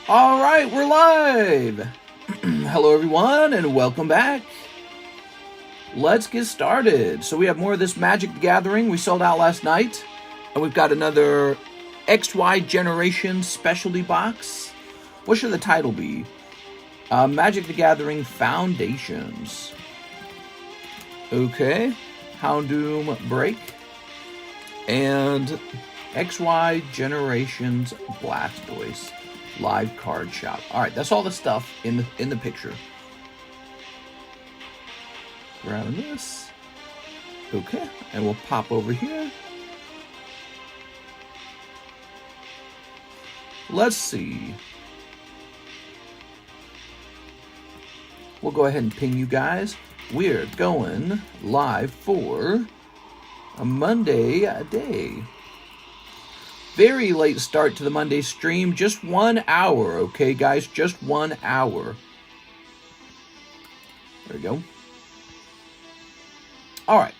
All right, we're live. Hello, everyone, and welcome back. Let's get started. So we have more of this Magic the Gathering we sold out last night. And we've got another XY Generation specialty box. What should the title be? Magic the Gathering Foundations. Okay. Houndoom Break. And XY Generations Blastoise. Live card shop. All right, that's all the stuff in the picture. Grabbing this. Okay, and we'll pop over here. Let's see. We'll go ahead and ping you guys. We're going live for a Monday day. Very late start to the Monday stream. Just 1 hour, okay, guys? Just 1 hour. There we go. All right.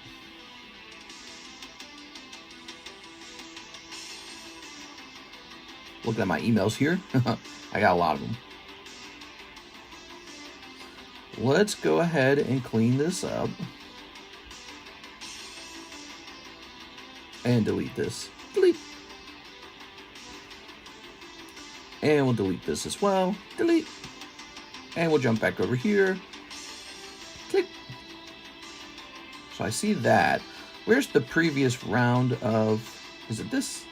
Looking at my emails here. I got a lot of them. Let's go ahead and clean this up. And delete this. Delete. And we'll delete this as well. Delete. And we'll jump back over here. Click. So I see that. Where's the previous round of... Is it this?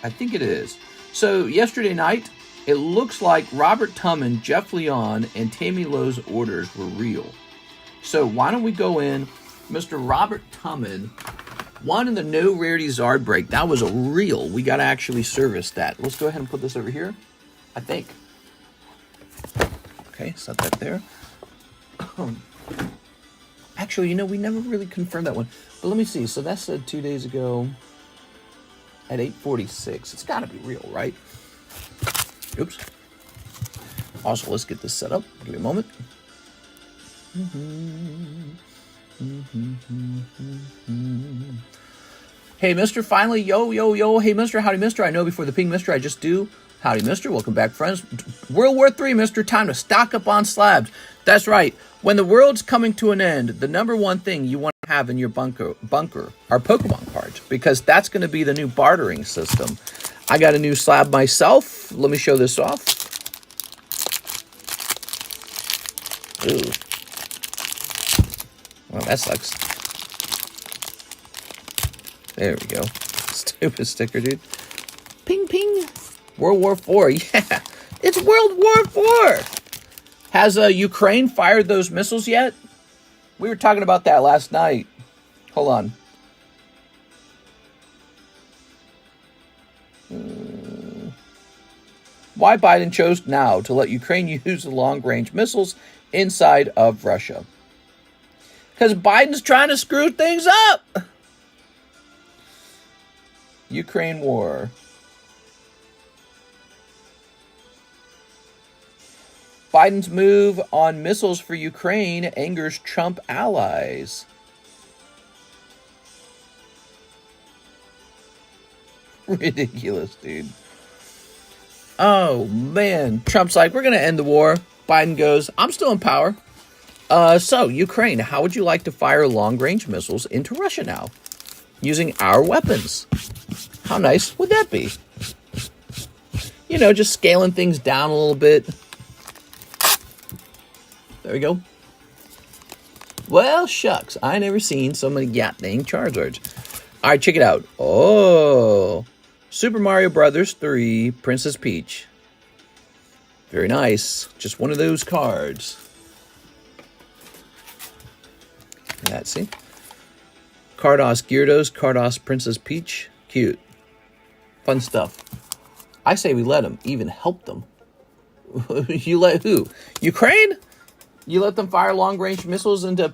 I think it is. So yesterday night, it looks like Robert Tumman, Jeff Leon, and Tammy Lowe's orders were real. So why don't we go in... Mr. Robert Tumman won in the no rarity Zard break. That was a real. We got to actually service that. Let's go ahead and put this over here. I think. Okay, set that there. Actually, you know, we never really confirmed that one. But let me see. So that said 2 days ago at 8:46. It's got to be real, right? Oops. Also, let's get this set up. Give me a moment. Hey, Mister, finally, yo. Hey, Mister, howdy, Mister. I know before the ping, Mister, I just do. Howdy, Mister. Welcome back, friends. World War III, Mister. Time to stock up on slabs. That's right. When the world's coming to an end, the number one thing you want to have in your bunker are Pokemon cards, because that's going to be the new bartering system. I got a new slab myself. Let me show this off. Ooh. Well, that sucks. There we go. Stupid sticker, dude. Ping, ping. World War IV. Yeah, it's World War IV. Has Ukraine fired those missiles yet? We were talking about that last night. Hold on. Why Biden chose now to let Ukraine use the long-range missiles inside of Russia? Because Biden's trying to screw things up. Ukraine war. Biden's move on missiles for Ukraine angers Trump allies. Ridiculous, dude. Oh, man. Trump's like, we're going to end the war. Biden goes, I'm still in power. So, Ukraine, how would you like to fire long-range missiles into Russia now? Using our weapons. How nice would that be? You know, just scaling things down a little bit. There we go. Well, shucks. I never seen so many dang Charizards. All right, check it out. Oh. Super Mario Brothers 3, Princess Peach. Very nice. Just one of those cards. That's see. Cardos Gyarados, Cardos Princess Peach. Cute. Fun stuff. I say we let them, even help them. You let who? Ukraine? You let them fire long-range missiles into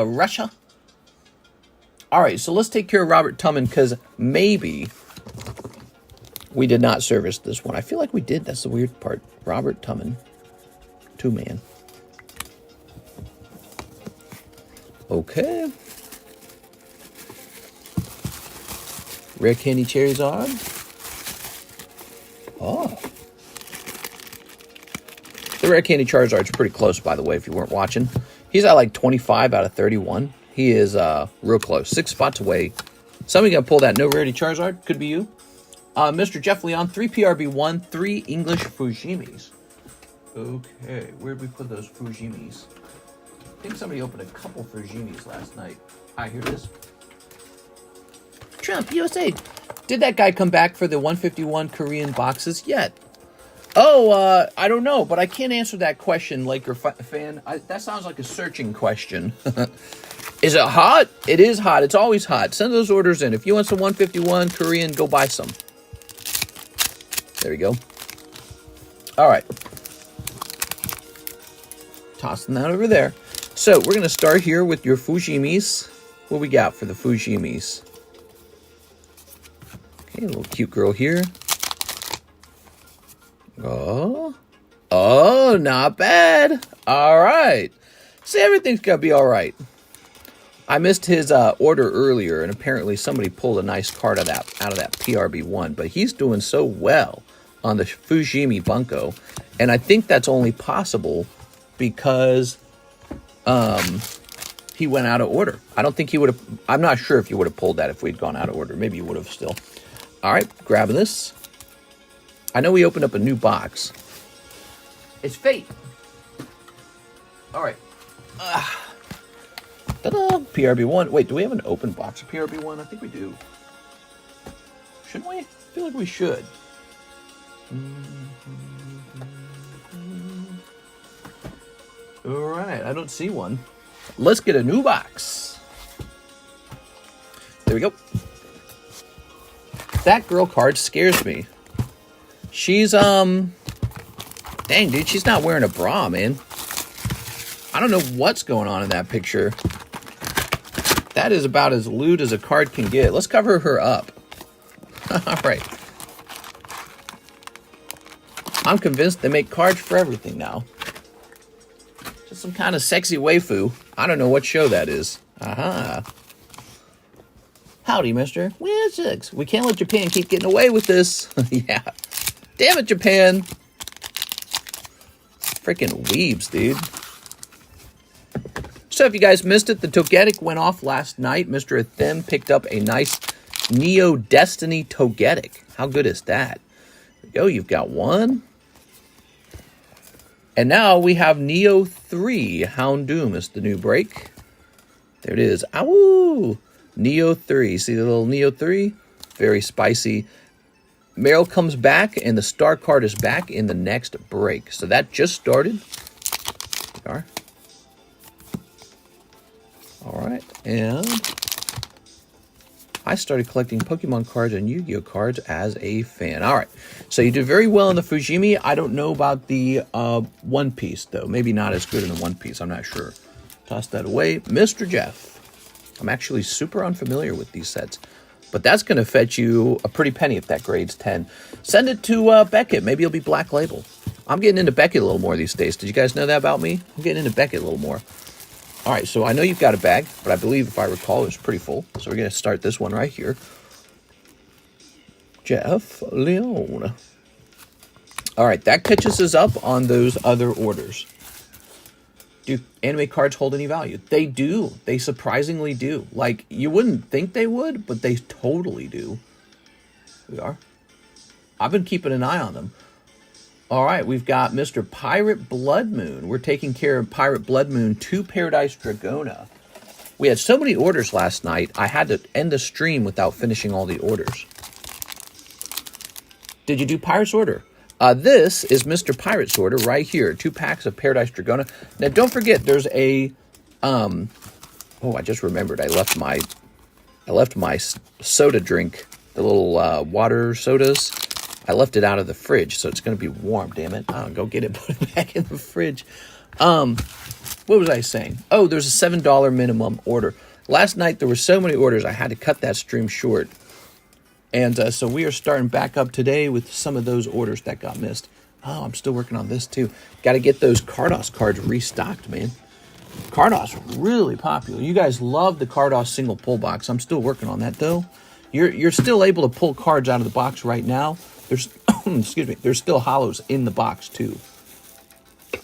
Russia? All right, so let's take care of Robert Tumman, because maybe we did not service this one. I feel like we did. That's the weird part. Robert Tumman. 2-man. Okay. Rare Candy Charizard. Oh. The Rare Candy Charizard's pretty close, by the way, if you weren't watching. He's at like 25 out of 31. He is real close. 6 spots away. Somebody gonna pull that no rarity Charizard. Could be you. Mr. Jeff Leon, 3 PRB1, 3 English Fujimis. Okay, where'd we put those Fujimis? I think somebody opened a couple Fujimis last night. Here it is. Trump, USA. Did that guy come back for the 151 Korean boxes yet? Oh, I don't know, but I can't answer that question, Laker fan. That sounds like a searching question. Is it hot? It is hot. It's always hot. Send those orders in. If you want some 151 Korean, go buy some. There we go. All right. Tossing that over there. So we're going to start here with your Fujimis. What we got for the Fujimis? Okay, a little cute girl here. Oh, not bad. All right. See, everything's going to be all right. I missed his order earlier, and apparently somebody pulled a nice card out of that PRB1, but he's doing so well on the Fujimi Bunko, and I think that's only possible because he went out of order. I don't think he would have. I'm not sure if he would have pulled that if we'd gone out of order. Maybe he would have still. All right, grabbing this. I know we opened up a new box. It's fate. All right. Ta-da! PRB1. Wait, do we have an open box of PRB1? I think we do. Shouldn't we? I feel like we should. All right, I don't see one. Let's get a new box. There we go. That girl card scares me. She's, dang, dude, she's not wearing a bra, man. I don't know what's going on in that picture. That is about as lewd as a card can get. Let's cover her up. All right. I'm convinced they make cards for everything now. Just some kind of sexy waifu. I don't know what show that is. Aha. Howdy, mister. Well, six. We can't let Japan keep getting away with this. Yeah. Damn it, Japan. Freaking weebs, dude. So if you guys missed it, the Togetic went off last night. Mr. Athem picked up a nice Neo Destiny Togetic. How good is that? There we go. You've got one. And now we have Neo 3. Houndoom is the new break. There it is. Ow! Neo 3. See the little Neo 3? Very spicy. Meryl comes back, and the star card is back in the next break. So that just started. There we are. All right, and I started collecting Pokemon cards and Yu-Gi-Oh cards as a fan. All right, so you did very well in the Fujimi. I don't know about the One Piece, though. Maybe not as good in the One Piece. I'm not sure. Toss that away. Mr. Jeff. I'm actually super unfamiliar with these sets, but that's going to fetch you a pretty penny if that grade's 10. Send it to Becket. Maybe it'll be Black Label. I'm getting into Becket a little more these days. Did you guys know that about me? I'm getting into Becket a little more. All right, so I know you've got a bag, but I believe, if I recall, it was pretty full. So we're going to start this one right here. Jeff Leon. All right, that catches us up on those other orders. Do anime cards hold any value? They do. They surprisingly do. Like, you wouldn't think they would, but they totally do. Here we are. I've been keeping an eye on them. All right, we've got Mr. Pirate Blood Moon. We're taking care of Pirate Blood Moon to Paradise Dragona. We had so many orders last night, I had to end the stream without finishing all the orders. Did you do Pirate's Order? This is Mr. Pirate's Order right here. 2 packs of Paradise Dragona. Now, don't forget, there's a... oh, I just remembered. I left my soda drink, the little water sodas. I left it out of the fridge, so it's going to be warm, damn it. I'll go get it, put it back in the fridge. What was I saying? Oh, there's a $7 minimum order. Last night, there were so many orders, I had to cut that stream short. And so we are starting back up today with some of those orders that got missed. Oh, I'm still working on this, too. Got to get those Cardos cards restocked, man. Cardos really popular. You guys love the Cardos single pull box. I'm still working on that, though. You're still able to pull cards out of the box right now. There's, excuse me, there's still holos in the box, too.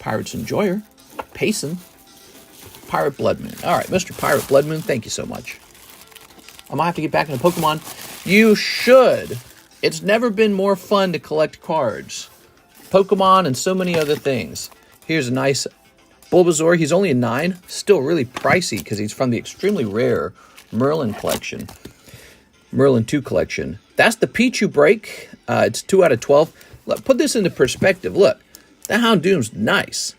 Pirates Enjoyer. Payson. Pirate Blood Moon. All right, Mr. Pirate Blood Moon, thank you so much. I'm going to have to get back into Pokemon. You should. It's never been more fun to collect cards. Pokemon and so many other things. Here's a nice Bulbasaur. He's only a 9. Still really pricey because he's from the extremely rare Merlin collection. Merlin 2 collection. That's the Pichu break. It's 2 out of 12. Look, put this into perspective. Look, that Houndoom's nice.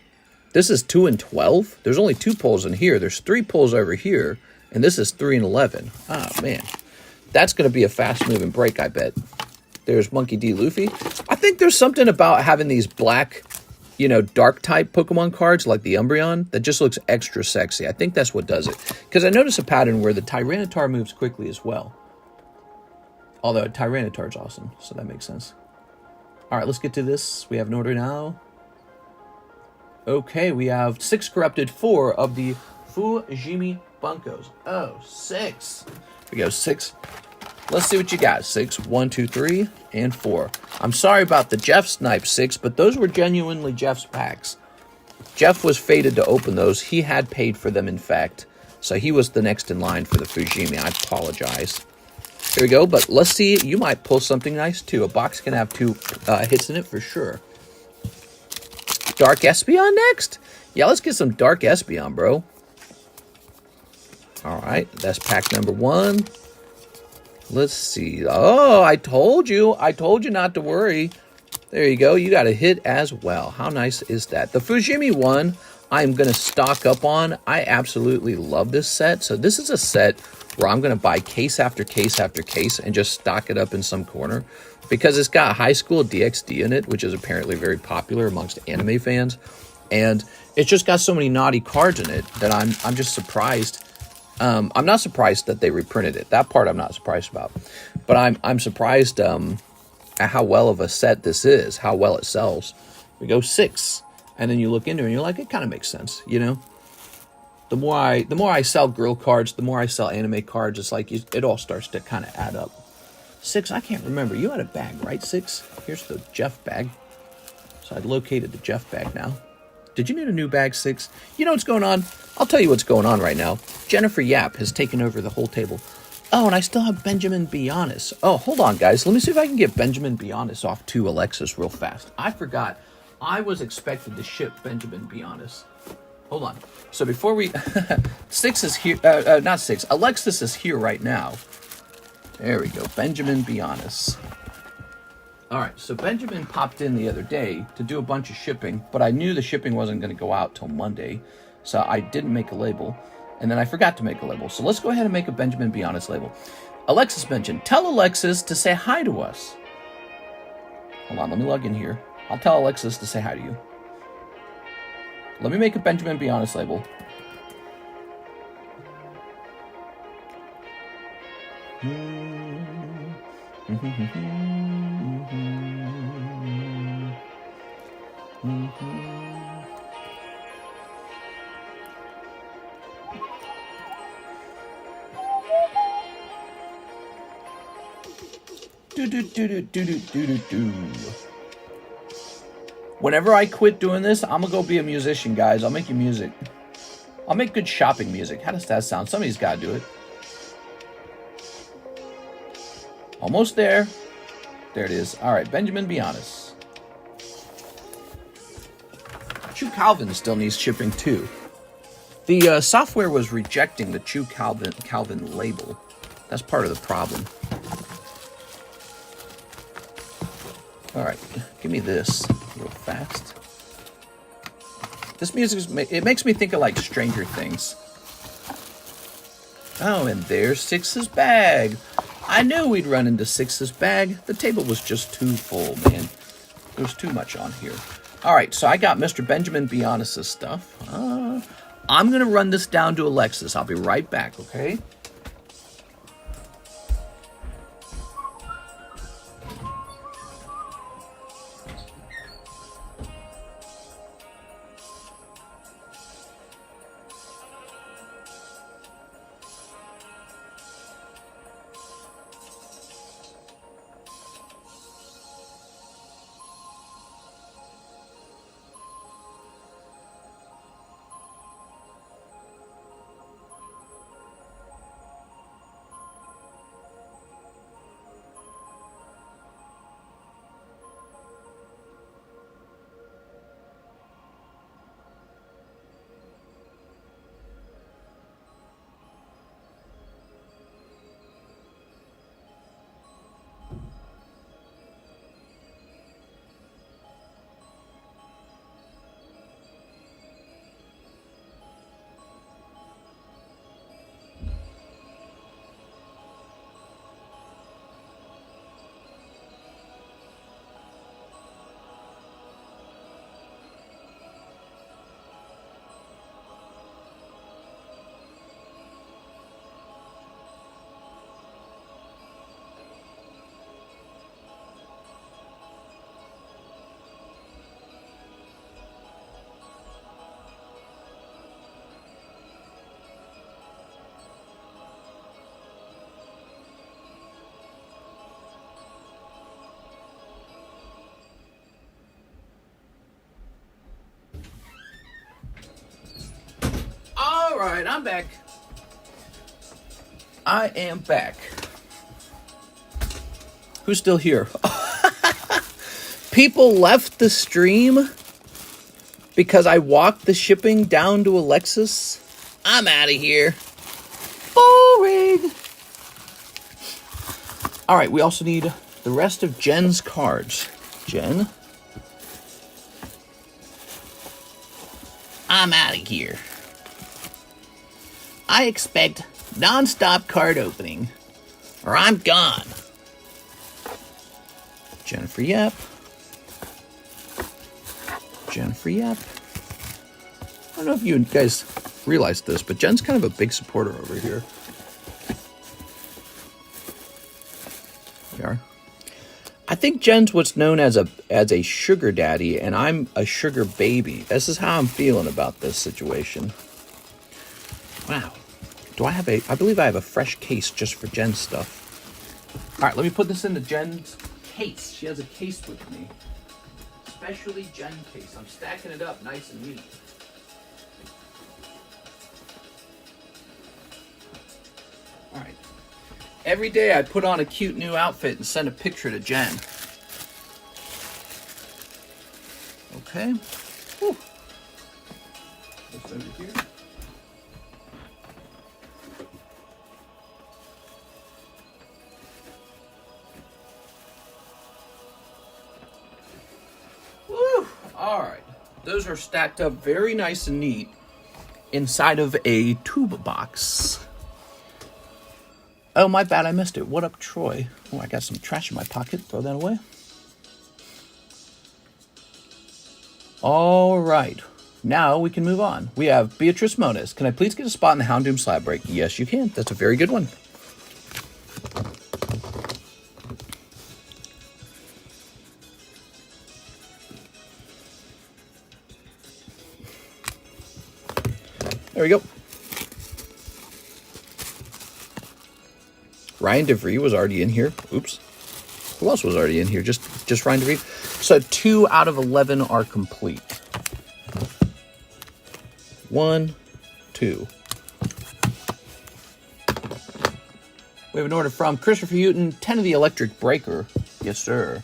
This is 2 and 12. There's only 2 pulls in here. There's 3 pulls over here. And this is 3 and 11. Oh, man. That's going to be a fast-moving break, I bet. There's Monkey D. Luffy. I think there's something about having these black, you know, dark-type Pokemon cards like the Umbreon that just looks extra sexy. I think that's what does it. Because I notice a pattern where the Tyranitar moves quickly as well. Although Tyranitar's awesome, so that makes sense. All right, let's get to this. We have an order now. Okay, we have 6 corrupted, 4 of the Fujimi Bunkos. Oh, 6. Here we go, 6. Let's see what you got. 6, 1, 2, 3, and 4. I'm sorry about the Jeff Snipe 6, but those were genuinely Jeff's packs. Jeff was fated to open those. He had paid for them, in fact. So he was the next in line for the Fujimi. I apologize. Here we go, but let's see. You might pull something nice, too. A box can have 2 hits in it for sure. Dark Espeon next? Yeah, let's get some Dark Espeon, bro. All right, that's pack number 1. Let's see. Oh, I told you. I told you not to worry. There you go. You got a hit as well. How nice is that? The Fujimi one, I'm going to stock up on. I absolutely love this set. So this is a set where I'm going to buy case after case after case and just stock it up in some corner. Because it's got High School DxD in it, which is apparently very popular amongst anime fans. And it's just got so many naughty cards in it that I'm just surprised. I'm not surprised that they reprinted it. That part I'm not surprised about. But I'm surprised at how well of a set this is, how well it sells. We go 6. And then you look into it and you're like, it kind of makes sense, you know? The more I sell girl cards, the more I sell anime cards, it's like it all starts to kind of add up. 6, I can't remember. You had a bag, right, 6? Here's the Jeff bag. So I'd located the Jeff bag now. Did you need a new bag, 6? You know what's going on? I'll tell you what's going on right now. Jennifer Yap has taken over the whole table. Oh, and I still have Benjamin Bionis. Oh, hold on, guys. Let me see if I can get Benjamin Bionis off to Alexis real fast. I forgot. I was expected to ship Benjamin Bionis. Hold on. So before we... 6 is here... not 6. Alexis is here right now. There we go. Benjamin Bionis. All right, so Benjamin popped in the other day to do a bunch of shipping, but I knew the shipping wasn't going to go out till Monday, so I didn't make a label, and then I forgot to make a label. So let's go ahead and make a Benjamin Bionis label. Alexis mentioned, tell Alexis to say hi to us. Hold on, let me log in here. I'll tell Alexis to say hi to you. Let me make a Benjamin Bionis label. Whenever I quit doing this, I'm gonna go be a musician, guys. I'll make you music. I'll make good shopping music. How does that sound? Somebody's gotta do it. Almost there. There it is. All right, Benjamin Bionis. Chew Calvin still needs shipping too. The software was rejecting the Chew Calvin label. That's part of the problem. All right, give me this real fast. This music, it makes me think of like Stranger Things. Oh, and there's 6's bag. I knew we'd run into 6's bag. The table was just too full, man. There was too much on here. All right, so I got Mr. Benjamin Bionis' stuff. I'm going to run this down to Alexis. I'll be right back, okay? Alright, I'm back. I am back. Who's still here? People left the stream because I walked the shipping down to Alexis. I'm out of here. Boring. Alright, we also need the rest of Jen's cards. Jen. I'm out of here. I expect non-stop card opening, or I'm gone. Jennifer Yep. Jennifer Yep. I don't know if you guys realize this, but Jen's kind of a big supporter over here. We are. I think Jen's what's known as a sugar daddy, and I'm a sugar baby. This is how I'm feeling about this situation. Wow. I believe I have a fresh case just for Jen's stuff. All right, let me put this into Jen's case. She has a case with me. Especially Jen case. I'm stacking it up nice and neat. All right. Every day I put on a cute new outfit and send a picture to Jen. Okay. Whew. This over here. Woo. All right. Those are stacked up very nice and neat inside of a tube box. Oh, my bad, I missed it. What up, Troy? Oh, I got some trash in my pocket. Throw that away. All right. Now we can move on. We have Beatrice Moniz. Can I please get a spot in the Houndoom slab break? Yes, you can. That's a very good one. There we go. Ryan DeVries was already in here. Oops. Who else was already in here? Just Ryan DeVries. So 2 out of 11 are complete. 1, 2. We have an order from Christopher Houghton, 10 of the electric breaker. Yes, sir.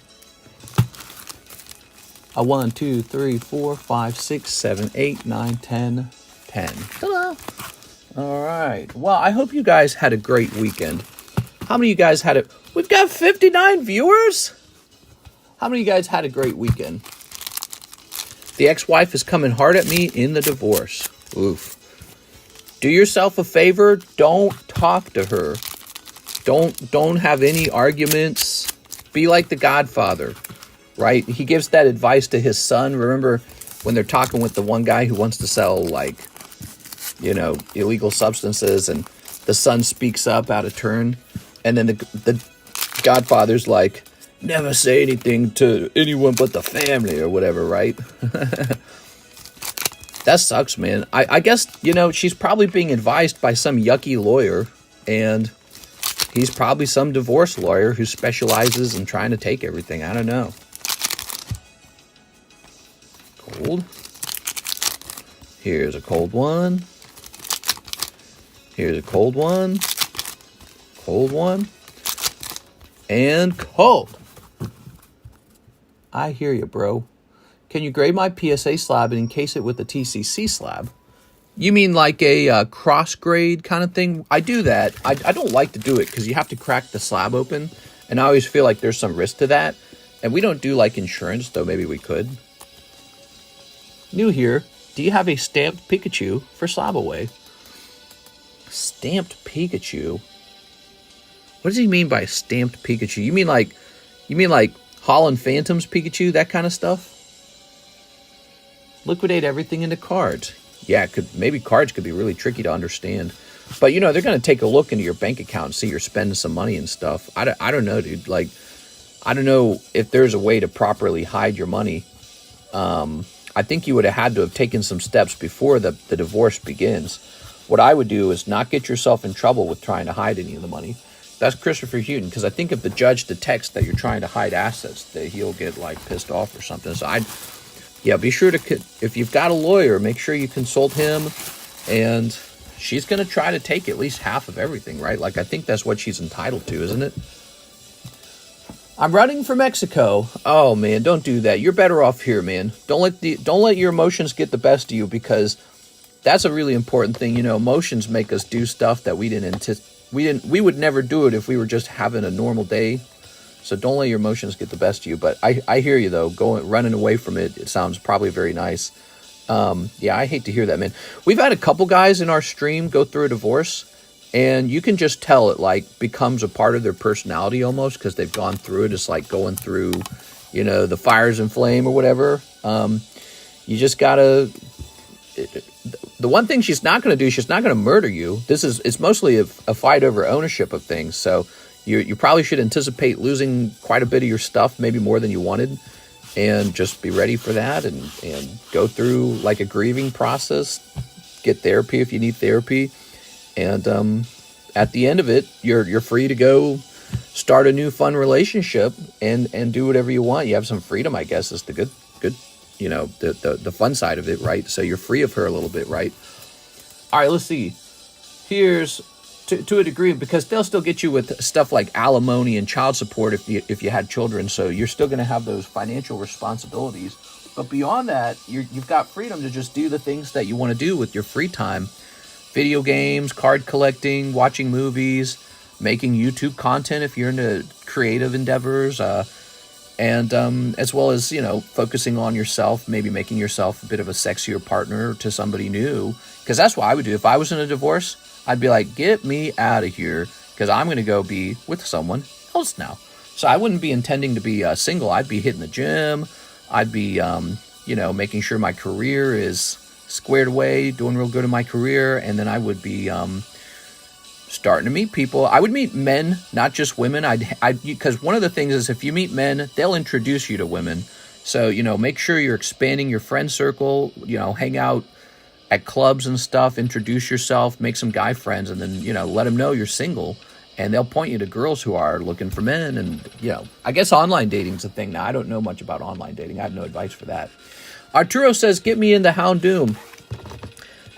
1, 2, 3, 4, 5, 6, 7, 8, 9, 10, 10. Ta-da! All right. Well, I hope you guys had a great weekend. How many of you guys had it? We've got 59 viewers. How many of you guys had a great weekend? The ex-wife is coming hard at me in the divorce. Oof. Do yourself a favor. Don't talk to her. Don't have any arguments. Be like the Godfather, right? He gives that advice to his son. Remember when they're talking with the one guy who wants to sell, like, you know, illegal substances, and the son speaks up out of turn, and then the Godfather's like, never say anything to anyone but the family or whatever, right? That sucks, man. I guess, you know, she's probably being advised by some yucky lawyer, and he's probably some divorce lawyer who specializes in trying to take everything. I don't know. Cold. Here's a cold one. Here's a cold one. Cold one. And cold. I hear you, bro. Can you grade my PSA slab and encase it with the TCC slab? You mean like a cross grade kind of thing? I do that. I don't like to do it because you have to crack the slab open. And I always feel like there's some risk to that. And we don't do like insurance, though maybe we could. New here. Do you have a stamped Pikachu for slab away? Stamped Pikachu? What does he mean by stamped Pikachu? You mean like Holland Phantoms Pikachu, that kind of stuff? Liquidate everything into cards. Yeah, maybe cards could be really tricky to understand. But, you know, they're going to take a look into your bank account and see you're spending some money and stuff. I don't know, dude. Like, I don't know if there's a way to properly hide your money. I think you would have had to have taken some steps before the divorce begins. What I would do is not get yourself in trouble with trying to hide any of the money. That's Christopher Houghton, because I think if the judge detects that you're trying to hide assets, that he'll get, like, pissed off or something. So yeah, be sure to, if you've got a lawyer, make sure you consult him and she's going to try to take at least half of everything, right? Like, I think that's what she's entitled to, isn't it? I'm running for Mexico. Oh, man, don't do that. You're better off here, man. Don't let your emotions get the best of you, because that's a really important thing. You know, emotions make us do stuff that we would never do it if we were just having a normal day. So don't let your emotions get the best of you. But I hear you, though. Running away from it, it sounds probably very nice. Yeah, I hate to hear that, man. We've had a couple guys in our stream go through a divorce, and you can just tell it, like, becomes a part of their personality almost, because they've gone through it. It's like going through, you know, the fires and flame or whatever. You just gotta... The one thing she's not going to do, she's not going to murder you. It's mostly a fight over ownership of things. So you probably should anticipate losing quite a bit of your stuff, maybe more than you wanted, and just be ready for that and go through like a grieving process, get therapy if you need therapy. And at the end of it, you're free to go start a new fun relationship and do whatever you want. You have some freedom, I guess, is the good, you know, the fun side of it, right? So you're free of her a little bit, right? All right, let's see. Here's to a degree, because they'll still get you with stuff like alimony and child support if you had children. So you're still going to have those financial responsibilities. But beyond that, you've got freedom to just do the things that you want to do with your free time. Video games, card collecting, watching movies, making YouTube content if you're into creative endeavors, and as well as, you know, focusing on yourself, maybe making yourself a bit of a sexier partner to somebody new. Because that's what I would do. If I was in a divorce, I'd be like, get me out of here, because I'm going to go be with someone else now. So I wouldn't be intending to be single. I'd be hitting the gym. I'd be, you know, making sure my career is squared away, doing real good in my career. And then I would be starting to meet people. I would meet men, not just women. Because one of the things is, if you meet men, they'll introduce you to women. So, you know, make sure you're expanding your friend circle, you know, hang out at clubs and stuff, introduce yourself, make some guy friends, and then, you know, let them know you're single, and they'll point you to girls who are looking for men. And, you know, I guess online dating's a thing now. I don't know much about online dating. I have no advice for that. Arturo says, get me into Houndoom.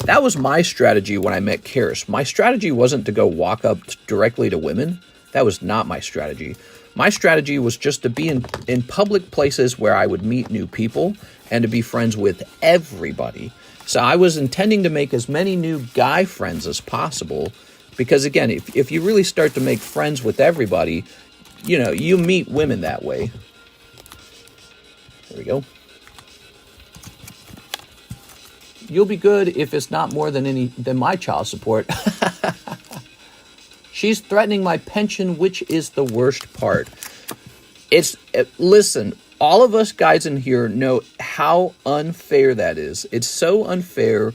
That was my strategy when I met Karis. My strategy wasn't to go walk up directly to women. That was not my strategy. My strategy was just to be in public places where I would meet new people and to be friends with everybody. So I was intending to make as many new guy friends as possible, because, again, if you really start to make friends with everybody, you know, you meet women that way. There we go. You'll be good if it's not more than my child support. She's threatening my pension, which is the worst part. Listen, all of us guys in here know how unfair that is. It's so unfair.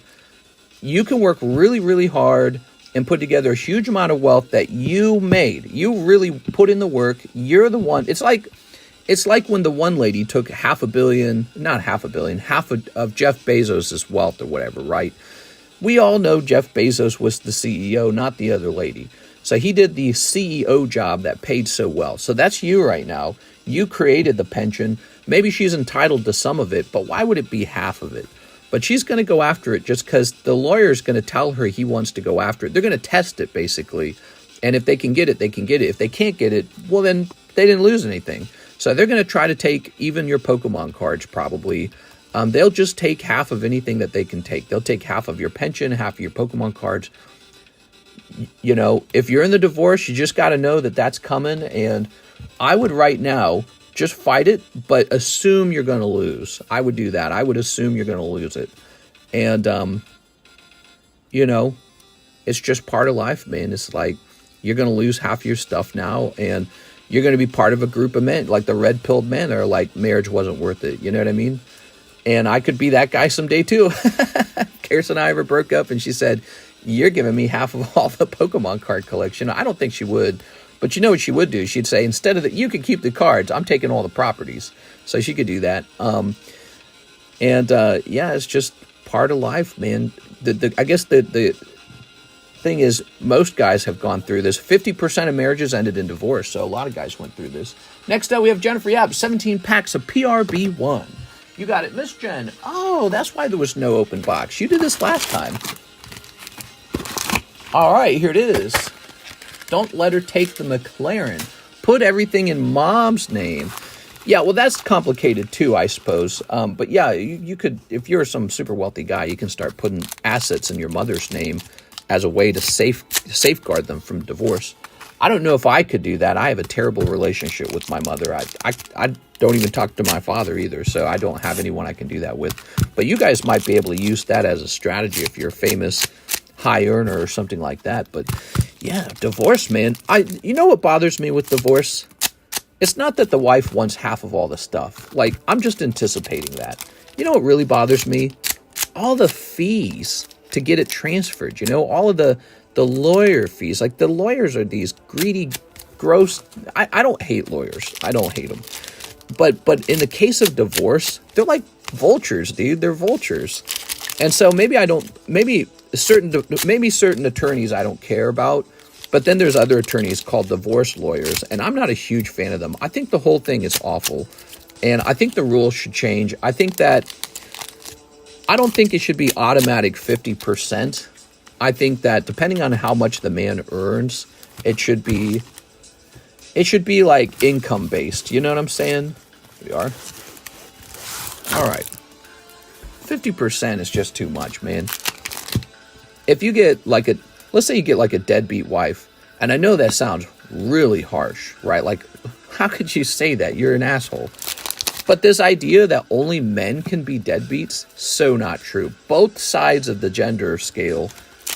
You can work really, really hard and put together a huge amount of wealth that you made. You really put in the work. You're the one. It's like when the one lady took half of Jeff Bezos' wealth or whatever, right? We all know Jeff Bezos was the CEO, not the other lady. So he did the CEO job that paid so well. So that's you right now. You created the pension. Maybe she's entitled to some of it, but why would it be half of it? But she's going to go after it just because the lawyer's going to tell her he wants to go after it. They're going to test it, basically. And if they can get it, they can get it. If they can't get it, well, then they didn't lose anything. So they're going to try to take even your Pokemon cards, probably. They'll just take half of anything that they can take. They'll take half of your pension, half of your Pokemon cards. You know, if you're in the divorce, you just got to know that that's coming. And I would right now just fight it, but assume you're going to lose. I would do that. I would assume you're going to lose it. And, you know, it's just part of life, man. It's like you're going to lose half your stuff now, and you're going to be part of a group of men, like the red-pilled men that are like, marriage wasn't worth it. You know what I mean? And I could be that guy someday, too. Karis and I ever broke up, and she said, you're giving me half of all the Pokemon card collection. I don't think she would. But you know what she would do? She'd say, instead of that, you can keep the cards. I'm taking all the properties. So she could do that. Yeah, it's just part of life, man. I guess the thing is, most guys have gone through this. 50% of marriages ended in divorce. So a lot of guys went through this. Next up, we have Jennifer Yap, 17 packs of PRB1. You got it, Miss Jen. Oh, that's why there was no open box. You did this last time. All right, here it is. Don't let her take the McLaren. Put everything in mom's name. Yeah, well, that's complicated too, I suppose. But yeah, you could, if you're some super wealthy guy, you can start putting assets in your mother's name as a way to safeguard them from divorce. I don't know if I could do that. I have a terrible relationship with my mother. I don't even talk to my father either, so I don't have anyone I can do that with. But you guys might be able to use that as a strategy if you're a famous high earner or something like that. But yeah, divorce, man. You know what bothers me with divorce? It's not that the wife wants half of all the stuff. Like, I'm just anticipating that. You know what really bothers me? All the fees to get it transferred, you know, all of the lawyer fees. Like, the lawyers are these greedy, gross. I don't hate lawyers. I don't hate them. But in the case of divorce, they're like vultures, dude. They're vultures. And so maybe certain attorneys I don't care about. But then there's other attorneys called divorce lawyers, and I'm not a huge fan of them. I think the whole thing is awful, and I think the rules should change. I don't think it should be automatic 50%. I think that depending on how much the man earns, it should be like income based. You know what I'm saying? We are. All right. 50% is just too much, man. If you get like let's say you get like a deadbeat wife, and I know that sounds really harsh, right? Like, how could you say that? You're an asshole. But this idea that only men can be deadbeats, so not true. Both sides of the gender scale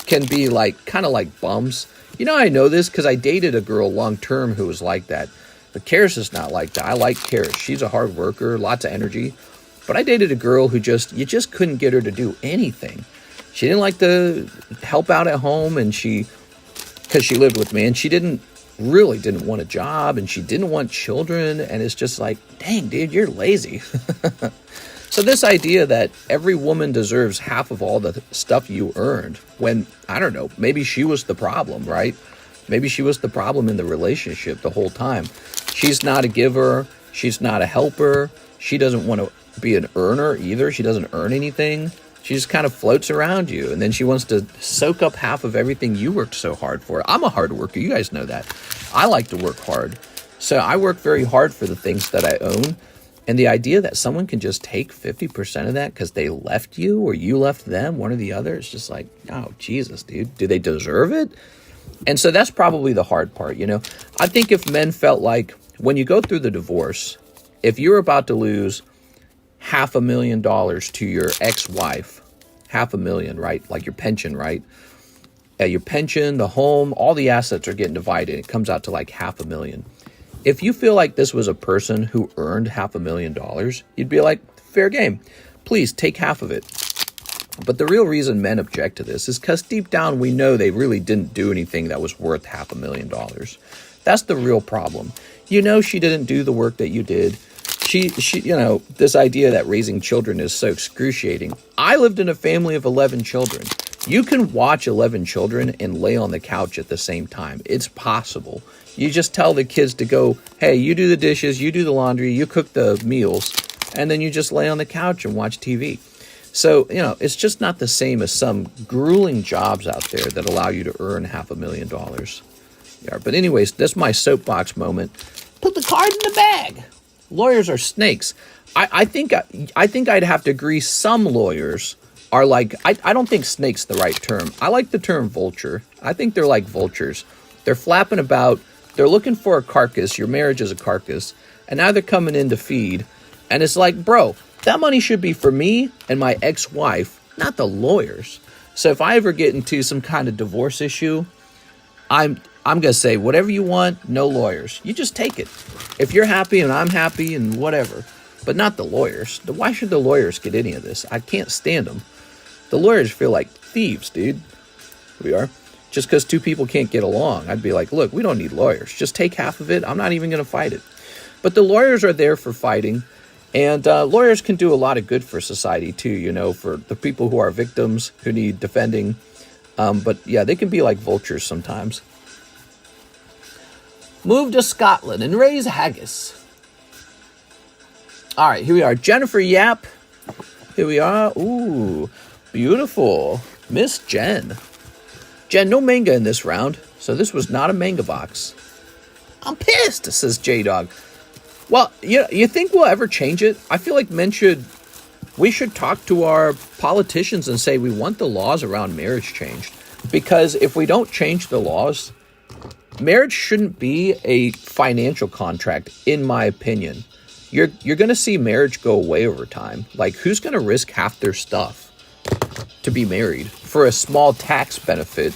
can be like, kind of like bums. You know, I know this because I dated a girl long term who was like that. But Karis is not like that. I like Karis. She's a hard worker, lots of energy. But I dated a girl who you just couldn't get her to do anything. She didn't like to help out at home, and because she lived with me, and she didn't want a job, and she didn't want children, and it's just like, dang, dude, you're lazy. So this idea that every woman deserves half of all the stuff you earned, when, I don't know, maybe she was the problem, right? Maybe she was the problem in the relationship the whole time. She's not a giver. She's not a helper. She doesn't want to be an earner either. She doesn't earn anything. She just kind of floats around you, and then she wants to soak up half of everything you worked so hard for. I'm a hard worker. You guys know that. I like to work hard. So I work very hard for the things that I own, and the idea that someone can just take 50% of that because they left you or you left them, one or the other, it's just like, oh, Jesus, dude. Do they deserve it? And so that's probably the hard part, you know? I think if men felt like when you go through the divorce, if you're about to lose $500,000 to your ex-wife, $500,000, right? Like your pension, right? Your pension, the home, all the assets are getting divided. It comes out to like $500,000. If you feel like this was a person who earned $500,000, you'd be like, fair game. Please take half of it. But the real reason men object to this is because deep down we know they really didn't do anything that was worth $500,000. That's the real problem. You know she didn't do the work that you did. She, you know, this idea that raising children is so excruciating. I lived in a family of 11 children. You can watch 11 children and lay on the couch at the same time. It's possible. You just tell the kids to go, hey, you do the dishes, you do the laundry, you cook the meals, and then you just lay on the couch and watch TV. So, you know, it's just not the same as some grueling jobs out there that allow you to earn $500,000. Yeah, but anyways, that's my soapbox moment. Put the card in the bag. Lawyers are snakes. I think I'd have to agree some lawyers are like, I don't think snake's the right term. I like the term vulture. I think they're like vultures. They're flapping about. They're looking for a carcass. Your marriage is a carcass. And now they're coming in to feed. And it's like, bro, that money should be for me and my ex-wife, not the lawyers. So if I ever get into some kind of divorce issue, I'm going to say, whatever you want, no lawyers. You just take it. If you're happy and I'm happy and whatever. But not the lawyers. Why should the lawyers get any of this? I can't stand them. The lawyers feel like thieves, dude. We are. Just because two people can't get along. I'd be like, look, we don't need lawyers. Just take half of it. I'm not even going to fight it. But the lawyers are there for fighting. And lawyers can do a lot of good for society too, you know, for the people who are victims, who need defending. But yeah, they can be like vultures sometimes. Move to Scotland and raise haggis. All right, here we are. Jennifer Yap. Here we are. Ooh, beautiful. Miss Jen. Jen, no manga in this round, so this was not a manga box. I'm pissed, says J-Dog. Well, you think we'll ever change it? I feel like we should talk to our politicians and say we want the laws around marriage changed. Because if we don't change the laws, marriage shouldn't be a financial contract, in my opinion. You're going to see marriage go away over time. Like, who's going to risk half their stuff to be married for a small tax benefit?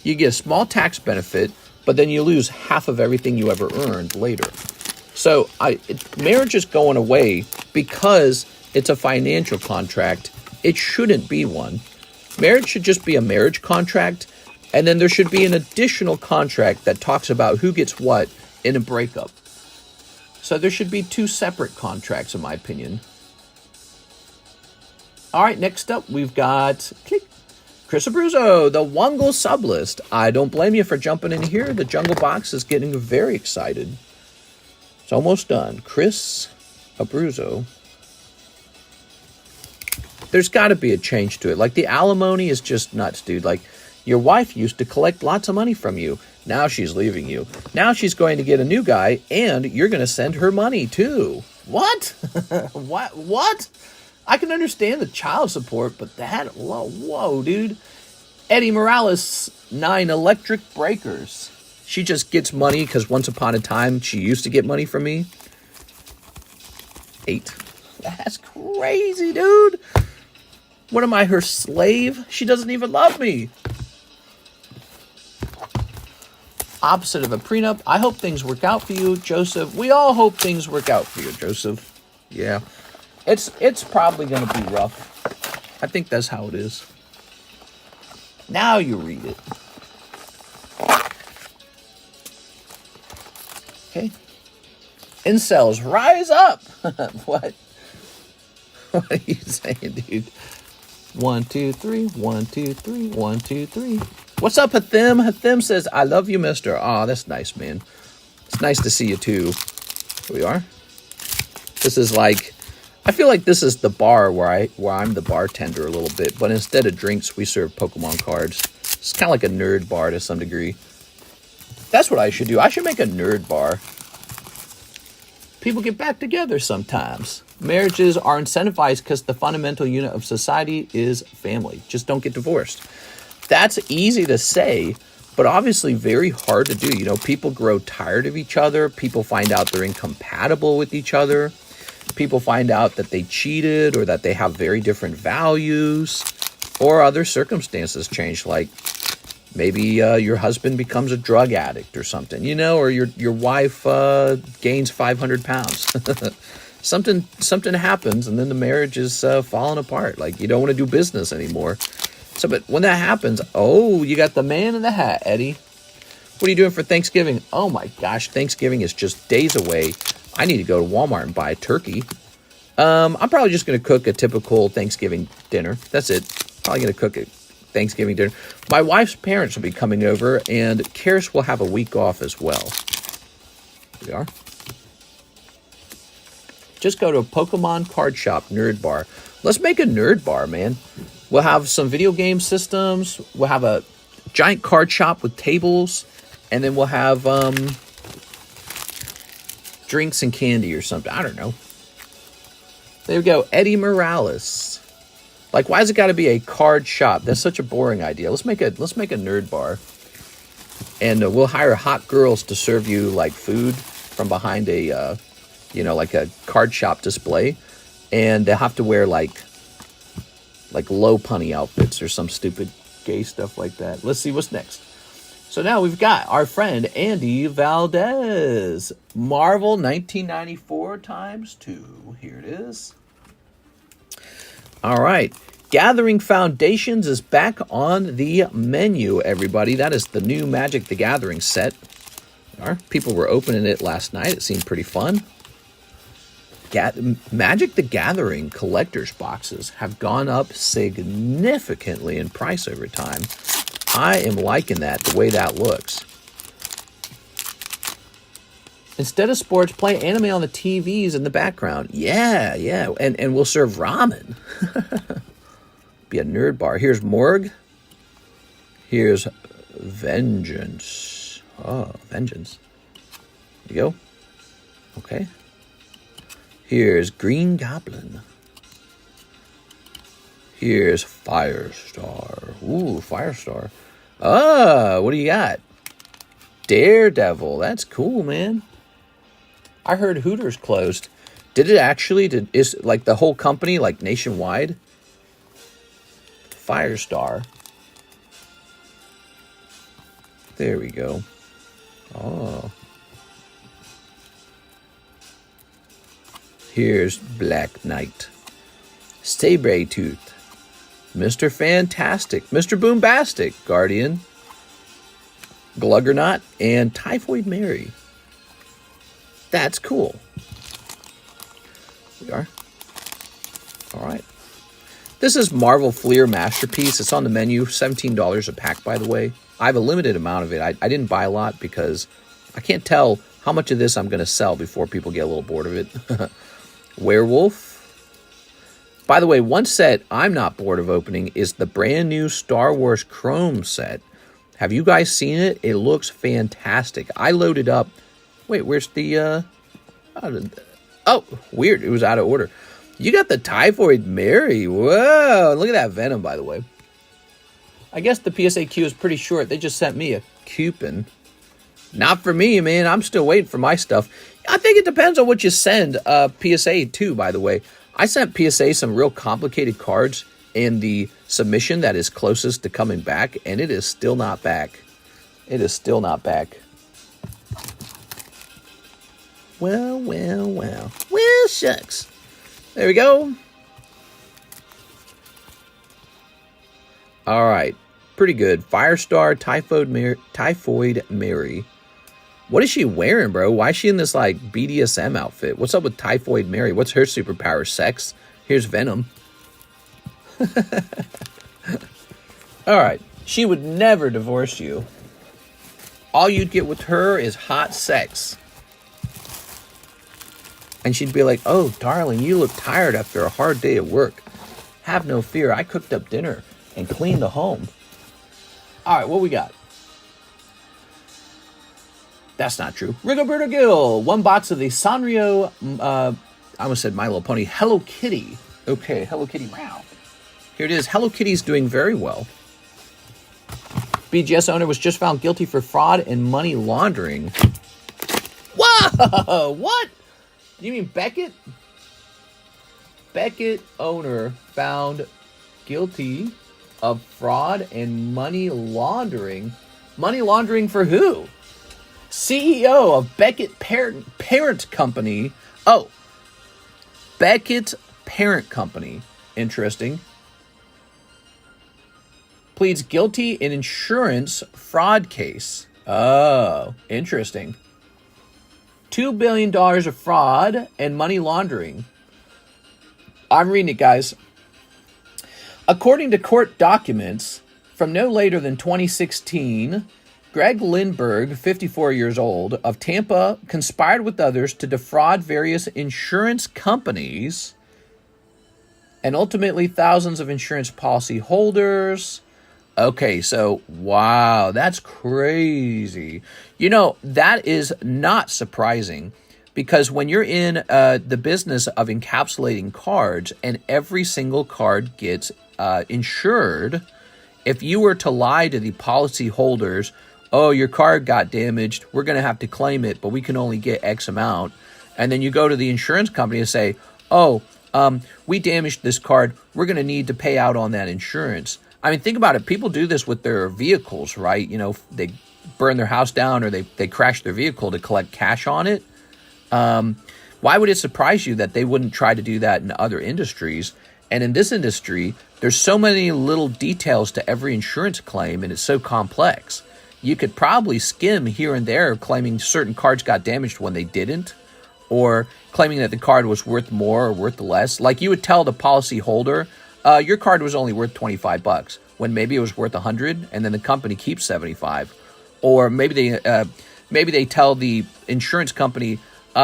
You get a small tax benefit, but then you lose half of everything you ever earned later. So marriage is going away because it's a financial contract. It shouldn't be one. Marriage should just be a marriage contract, and then there should be an additional contract that talks about who gets what in a breakup. So there should be 2 separate contracts, in my opinion. All right, next up, we've got Chris Abruzzo, the Wongle Sublist. I don't blame you for jumping in here. The Jungle Box is getting very excited. It's almost done. Chris Abruzzo. There's got to be a change to it. Like, the alimony is just nuts, dude. Like, your wife used to collect lots of money from you. Now she's leaving you. Now she's going to get a new guy, and you're going to send her money, too. What? What? I can understand the child support, but that... Whoa, dude. Eddie Morales, 9 electric breakers. She just gets money because once upon a time, she used to get money from me. 8. That's crazy, dude. What am I, her slave? She doesn't even love me. Opposite of a prenup. I hope things work out for you, Joseph. We all hope things work out for you, Joseph. Yeah. It's probably going to be rough. I think that's how it is. Now you read it. Okay. Incels, rise up. What? What are you saying, dude? 1, 2, 3. 1, 2, 3. 1, 2, 3. What's up, Hathim? Hathim says, I love you, mister. Oh, that's nice, man. It's nice to see you, too. Here we are. This is like... I feel like this is the bar where I'm the bartender a little bit, but instead of drinks, we serve Pokemon cards. It's kind of like a nerd bar to some degree. That's what I should do. I should make a nerd bar. People get back together sometimes. Marriages are incentivized because the fundamental unit of society is family. Just don't get divorced. That's easy to say, but obviously very hard to do. You know, people grow tired of each other. People find out they're incompatible with each other. People find out that they cheated or that they have very different values, or other circumstances change, like maybe your husband becomes a drug addict or something, you know, or your wife gains 500 pounds. something happens, and then the marriage is falling apart. Like, you don't want to do business anymore. So, but when that happens, oh, you got the man in the hat, Eddie. What are you doing for Thanksgiving? Oh my gosh, Thanksgiving is just days away. I need to go to Walmart and buy a turkey. I'm probably just going to cook a typical Thanksgiving dinner. That's it. Probably going to cook a Thanksgiving dinner. My wife's parents will be coming over, and Karis will have a week off as well. Here we are. Just go to a Pokemon card shop, nerd bar. Let's make a nerd bar, man. We'll have some video game systems. We'll have a giant card shop with tables, and then we'll have drinks and candy or something. I don't know. There we go. Eddie Morales. Like, why has it got to be a card shop? That's such a boring idea. Let's make a nerd bar, and we'll hire hot girls to serve you like food from behind a like a card shop display, and they'll have to wear like low punny outfits or some stupid gay stuff like that. Let's see what's next. So now we've got our friend Andy Valdez. Marvel 1994 times 2. Here it is. All right. Gathering Foundations is back on the menu, everybody. That is the new Magic the Gathering set. People were opening it last night. It seemed pretty fun. Magic the Gathering collector's boxes have gone up significantly in price over time. I am liking that, the way that looks. Instead of sports, play anime on the TVs in the background. Yeah. And we'll serve ramen. Be a nerd bar. Here's Morg. Here's Vengeance. Oh, Vengeance. There you go. Okay. Here's Green Goblin. Here's Firestar. Ooh, Firestar. Ah, what do you got? Daredevil. That's cool, man. I heard Hooters closed. Did it actually? Is like the whole company, like nationwide? Firestar. There we go. Oh. Here's Black Knight. Sabretooth. Mr. Fantastic. Mr. Boombastic. Guardian. Gluggernaut. And Typhoid Mary. That's cool. We are. All right. This is Marvel Fleer Masterpiece. It's on the menu. $17 a pack, by the way. I have a limited amount of it. I didn't buy a lot because I can't tell how much of this I'm going to sell before people get a little bored of it. Werewolf. By the way, one set I'm not bored of opening is the brand new Star Wars Chrome set. Have you guys seen it? It looks fantastic. I loaded up. Wait, where's the... Oh, weird. It was out of order. You got the Typhoid Mary. Whoa. Look at that Venom, by the way. I guess the PSA queue is pretty short. They just sent me a coupon. Not for me, man. I'm still waiting for my stuff. I think it depends on what you send PSA to, by the way. I sent PSA some real complicated cards in the submission that is closest to coming back, and it is still not back. It is still not back. Well. Well, shucks. There we go. All right. Pretty good. Firestar, Typhoid Mary. What is she wearing, bro? Why is she in this, like, BDSM outfit? What's up with Typhoid Mary? What's her superpower? Sex? Here's Venom. All right. She would never divorce you. All you'd get with her is hot sex. And she'd be like, oh, darling, you look tired after a hard day at work. Have no fear. I cooked up dinner and cleaned the home. All right, what we got? That's not true. Rigoberto Gil. One box of the Sanrio, I almost said My Little Pony, Hello Kitty. Okay, Hello Kitty. Wow. Here it is. Hello Kitty's doing very well. BGS owner was just found guilty for fraud and money laundering. Whoa! What? You mean Becket? Becket owner found guilty of fraud and money laundering. Money laundering for who? CEO of Becket Parent Company. Oh, Becket Parent Company. Interesting. Pleads guilty in insurance fraud case. Oh, interesting. $2 billion of fraud and money laundering. I'm reading it, guys. According to court documents from no later than 2016, Greg Lindbergh, 54 years old, of Tampa, conspired with others to defraud various insurance companies and ultimately thousands of insurance policy holders. Okay, so, wow, that's crazy. You know, that is not surprising because when you're in the business of encapsulating cards and every single card gets insured, if you were to lie to the policy holders, oh, your card got damaged, we're going to have to claim it, but we can only get X amount. And then you go to the insurance company and say, oh, we damaged this card, we're going to need to pay out on that insurance. I mean, think about it. People do this with their vehicles, right? You know, they burn their house down or they crash their vehicle to collect cash on it. Why would it surprise you that they wouldn't try to do that in other industries? And in this industry, there's so many little details to every insurance claim, and it's so complex. You could probably skim here and there claiming certain cards got damaged when they didn't, or claiming that the card was worth more or worth less. Like you would tell the policy holder, your card was only worth $25 when maybe it was worth $100, and then the company keeps $75. Or maybe they tell the insurance company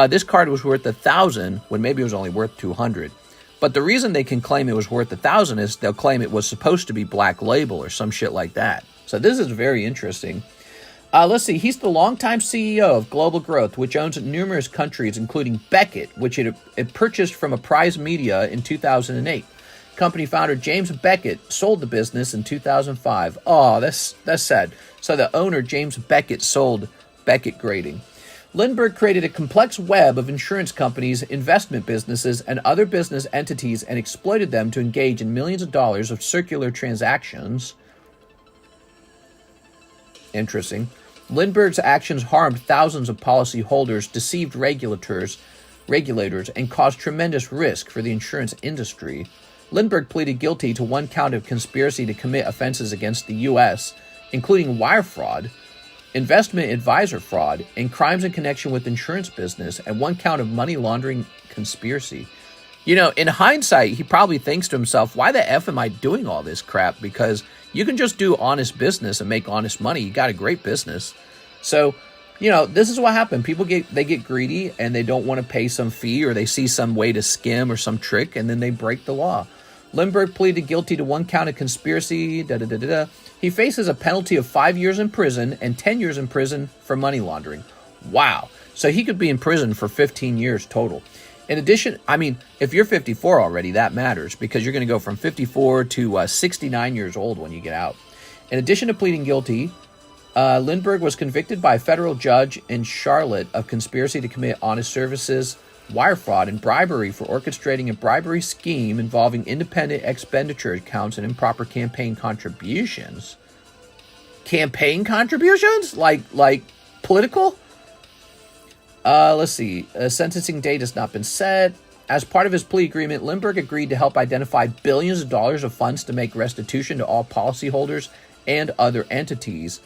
this card was worth $1,000 when maybe it was only worth $200. But the reason they can claim it was worth $1,000 is they'll claim it was supposed to be Black Label or some shit like that. So this is very interesting. Let's see. He's the longtime CEO of Global Growth, which owns numerous countries, including Becket, which it purchased from Apprise Media in 2008. Company founder James Becket sold the business in 2005. Oh, that's sad. So the owner, James Becket, sold Becket Grading. Lindbergh created a complex web of insurance companies, investment businesses, and other business entities and exploited them to engage in millions of dollars of circular transactions. Interesting. Lindbergh's actions harmed thousands of policyholders, deceived regulators, and caused tremendous risk for the insurance industry. Lindbergh pleaded guilty to 1 count of conspiracy to commit offenses against the U.S., including wire fraud, investment advisor fraud, and crimes in connection with insurance business, and 1 count of money laundering conspiracy. You know, in hindsight, he probably thinks to himself, why the F am I doing all this crap? Because you can just do honest business and make honest money. You got a great business. So, you know, this is what happened. People get greedy and they don't want to pay some fee, or they see some way to skim or some trick, and then they break the law. Lindbergh pleaded guilty to 1 count of conspiracy. He faces a penalty of 5 years in prison and 10 years in prison for money laundering. Wow. So he could be in prison for 15 years total. In addition, I mean, if you're 54 already, that matters, because you're going to go from 54 to 69 years old when you get out. In addition to pleading guilty, Lindbergh was convicted by a federal judge in Charlotte of conspiracy to commit honest services, wire fraud, and bribery for orchestrating a bribery scheme involving independent expenditure accounts and improper campaign contributions. Campaign contributions? Like political? Let's see. A sentencing date has not been set. As part of his plea agreement, Lindbergh agreed to help identify billions of dollars of funds to make restitution to all policyholders and other entities.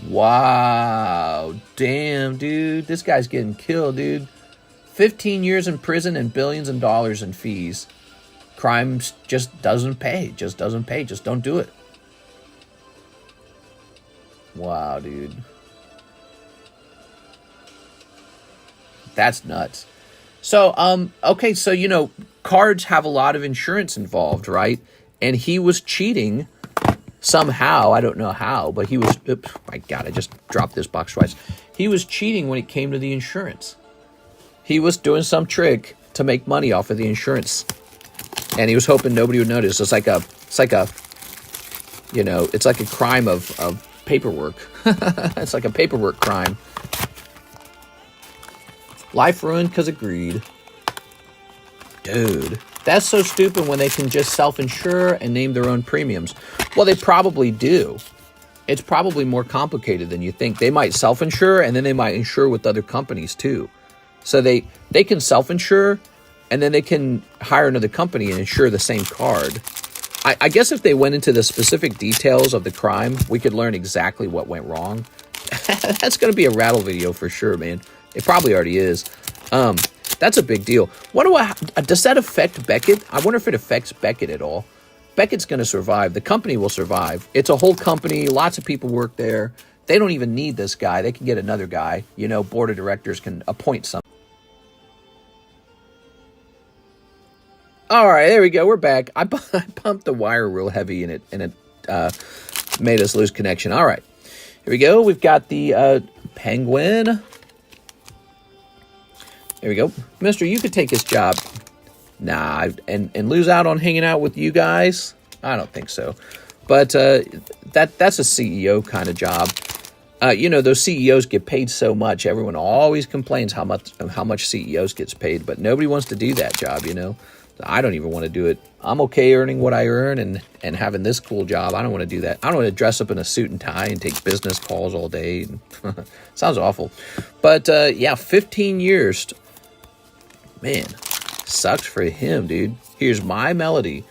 Wow. Damn, dude. This guy's getting killed, dude. 15 years in prison and billions of dollars in fees. Crime just doesn't pay. Just doesn't pay. Just don't do it. Wow, dude. That's nuts. So, okay, so, you know, cards have a lot of insurance involved, right? And he was cheating somehow. I don't know how, but he was, oops, my God, I just dropped this box twice. He was cheating when it came to the insurance. He was doing some trick to make money off of the insurance. And he was hoping nobody would notice. It's like a, you know, it's like a crime of paperwork. It's like a paperwork crime. Life ruined because of greed. Dude, that's so stupid when they can just self-insure and name their own premiums. Well, they probably do. It's probably more complicated than you think. They might self-insure, and then they might insure with other companies too. So they can self-insure, and then they can hire another company and insure the same card. I guess if they went into the specific details of the crime, we could learn exactly what went wrong. That's going to be a rattle video for sure, man. It probably already is. That's a big deal. Does that affect Becket? I wonder if it affects Becket at all. Beckett's going to survive. The company will survive. It's a whole company. Lots of people work there. They don't even need this guy. They can get another guy. You know, board of directors can appoint some. All right, there we go. We're back. I pumped the wire real heavy, and it made us lose connection. All right, here we go. We've got the penguin. There we go. Mister, you could take his job. Nah, and lose out on hanging out with you guys? I don't think so. But that's a CEO kind of job. You know, those CEOs get paid so much. Everyone always complains how much CEOs gets paid, but nobody wants to do that job, you know. I don't even want to do it. I'm okay earning what I earn and having this cool job. I don't want to do that. I don't want to dress up in a suit and tie and take business calls all day. Sounds awful. But yeah, 15 years. Man, sucks for him, dude. Here's my melody.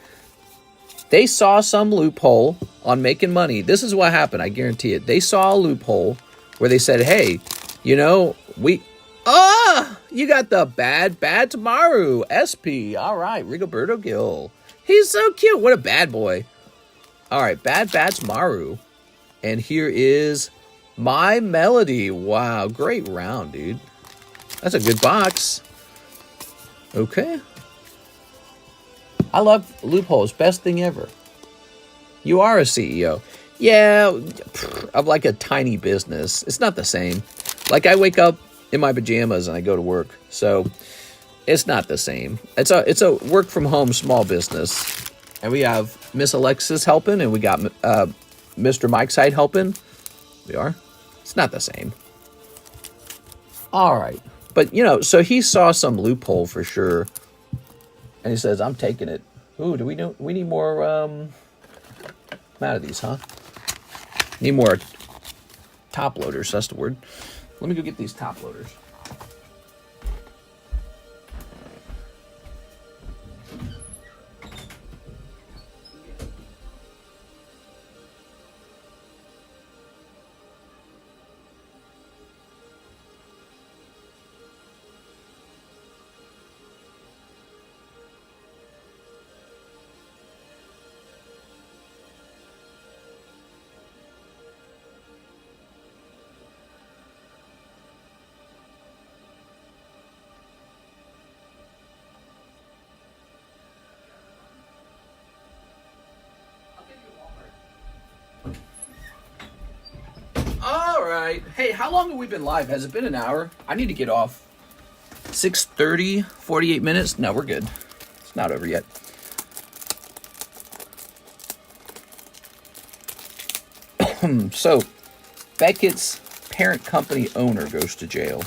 They saw some loophole on making money. This is what happened, I guarantee it. They saw a loophole where they said, hey, you know, you got the Bad Maru, SP. All right, Rigoberto Gil. He's so cute. What a bad boy. All right, Bad Maru. And here is my melody. Wow, great round, dude. That's a good box. Okay. I love loopholes. Best thing ever. You are a CEO. Yeah, of like a tiny business. It's not the same. Like I wake up in my pajamas and I go to work. So it's not the same. It's a work from home small business. And we have Miss Alexis helping and we got Mr. Mike's side helping. We are. It's not the same. All right. But, you know, so he saw some loophole for sure. And he says, I'm taking it. Ooh, we need more amount of these, huh? Need more top loaders. That's the word. Let me go get these top loaders. All right. Hey, how long have we been live? Has it been an hour? I need to get off. 6:30, 48 minutes. No, we're good. It's not over yet. So, Becket's parent company owner goes to jail.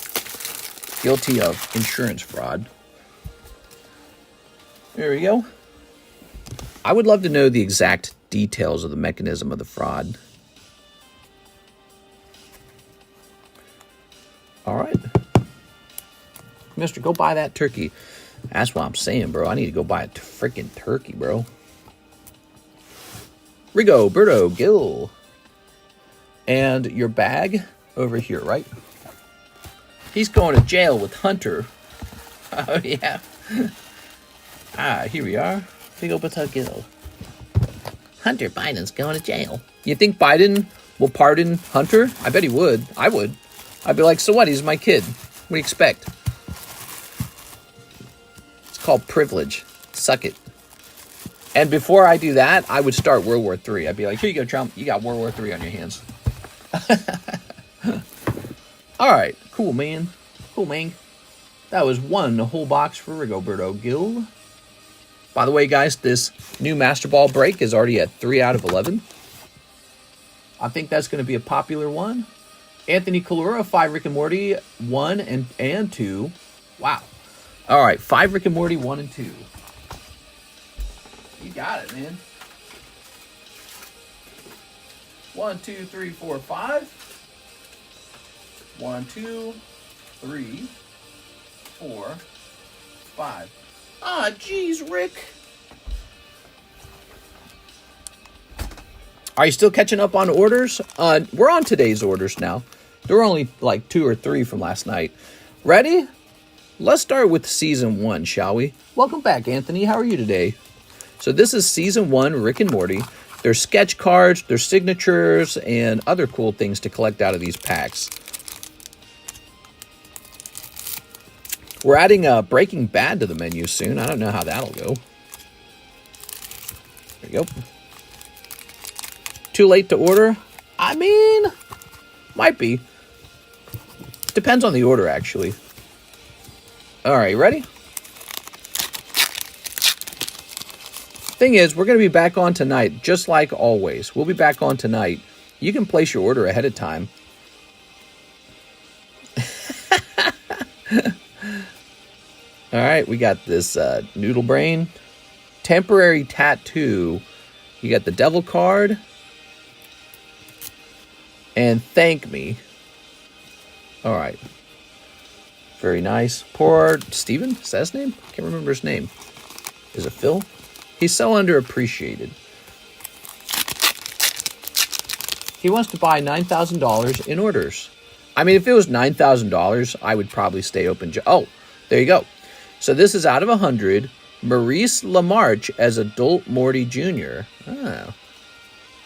Guilty of insurance fraud. There we go. I would love to know the exact details of the mechanism of the fraud. All right. Mister, go buy that turkey. That's what I'm saying, bro. I need to go buy a freaking turkey, bro. Rigo, Birdo, Gil. And your bag over here, right? He's going to jail with Hunter. Oh, yeah. Here we are. Rigo, Birdo, Gil. Hunter Biden's going to jail. You think Biden will pardon Hunter? I bet he would. I would. I'd be like, so what? He's my kid. What do you expect? It's called privilege. Suck it. And before I do that, I would start World War III. I'd be like, here you go, Trump. You got World War III on your hands. All right. Cool, man. Cool, man. That was one whole box for Rigoberto Gil. By the way, guys, this new Master Ball break is already at 3 out of 11. I think that's going to be a popular one. Anthony Kalura, 5 Rick and Morty, 1 and 2. Wow. All right, 5 Rick and Morty, 1 and 2. You got it, man. 1, 2, 3, 4, 5. 1, 2, 3, 4, 5. Ah, geez, Rick. Are you still catching up on orders? We're on today's orders now. There were only like 2 or 3 from last night. Ready? Let's start with Season 1, shall we? Welcome back, Anthony. How are you today? So this is Season 1, Rick and Morty. There's sketch cards, there's signatures, and other cool things to collect out of these packs. We're adding Breaking Bad to the menu soon. I don't know how that'll go. There you go. Too late to order? I mean, might be. Depends on the order, actually. All right, ready? Thing is, we're going to be back on tonight, just like always. We'll be back on tonight. You can place your order ahead of time. All right, we got this Noodle Brain. Temporary Tattoo. You got the Devil card. And Thank Me. All right. Very nice. Poor Steven? Is that his name? Can't remember his name. Is it Phil? He's so underappreciated. He wants to buy $9,000 in orders. I mean, if it was $9,000, I would probably stay open. Oh, there you go. So this is out of 100. Maurice LaMarche as Adult Morty Jr. Oh,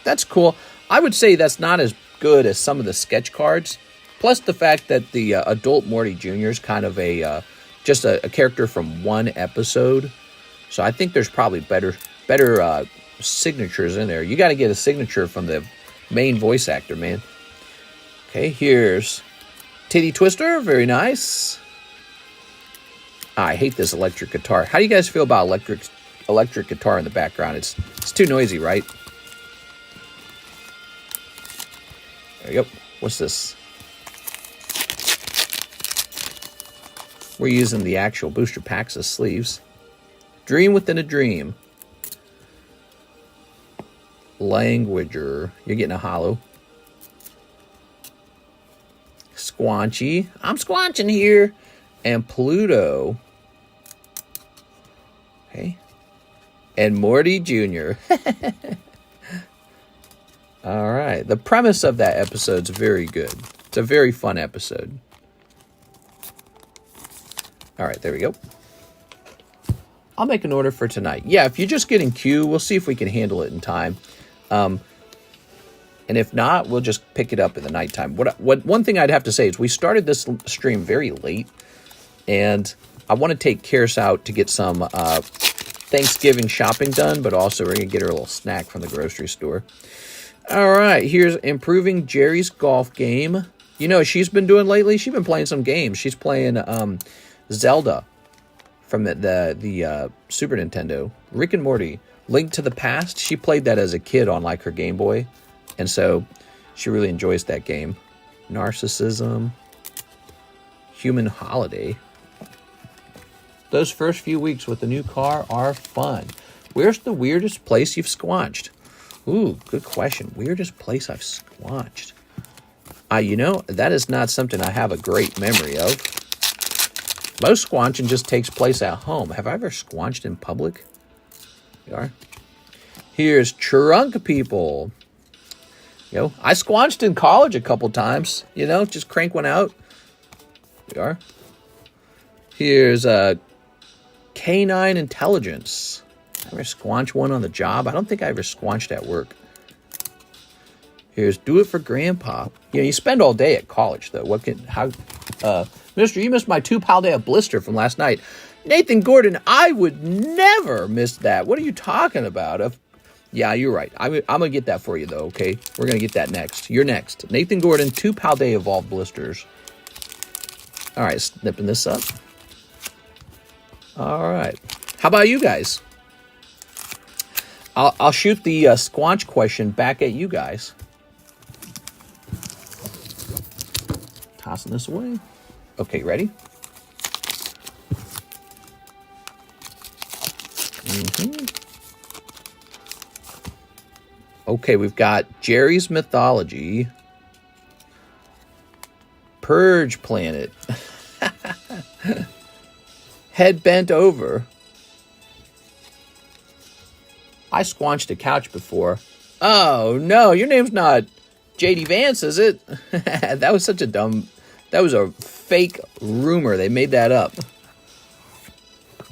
that's cool. I would say that's not as good as some of the sketch cards. Plus the fact that the Adult Morty Jr. is kind of a just a character from one episode. So I think there's probably better signatures in there. You got to get a signature from the main voice actor, man. Okay, here's Titty Twister. Very nice. I hate this electric guitar. How do you guys feel about electric guitar in the background? It's too noisy, right? There you go. What's this? We're using the actual booster packs as sleeves. Dream within a dream. Languager. You're getting a holo. Squanchy. I'm squanching here. And Pluto. Okay. And Morty Jr. All right. The premise of that episode's very good. It's a very fun episode. All right, there we go. I'll make an order for tonight. Yeah, if you're just getting queue, we'll see if we can handle it in time. And if not, we'll just pick it up in the nighttime. One thing I'd have to say is we started this stream very late, and I want to take Karis out to get some Thanksgiving shopping done, but also we're going to get her a little snack from the grocery store. All right, here's improving Jerry's golf game. You know what she's been doing lately? She's been playing some games. She's playing Zelda from the Super Nintendo. Rick and Morty, Link to the Past. She played that as a kid on like her Game Boy, and so she really enjoys that game. Narcissism. Human Holiday. Those first few weeks with the new car are fun. Where's the weirdest place you've squanched? Ooh, good question. Weirdest place I've squanched. You know, that is not something I have a great memory of. Most squanching just takes place at home. Have I ever squanched in public? You are. Here's Trunk People. You know, I squanched in college a couple times. You know, just crank one out. You are. Here's Canine Intelligence. I ever squanch one on the job? I don't think I ever squanched at work. Here's Do It for Grandpa. You know, you spend all day at college, though. Mister, you missed my 2-pal day of blister from last night. Nathan Gordon, I would never miss that. What are you talking about? Yeah, you're right. I'm going to get that for you, though, okay? We're going to get that next. You're next. Nathan Gordon, 2-pal day evolved blisters. All right, snipping this up. All right. How about you guys? I'll shoot the squanch question back at you guys. Tossing this away. Okay, ready? Okay, we've got Jerry's Mythology. Purge Planet. Head bent over. I squanched a couch before. Oh, no, your name's not JD Vance, is it? That was such a dumb... That was a fake rumor. They made that up.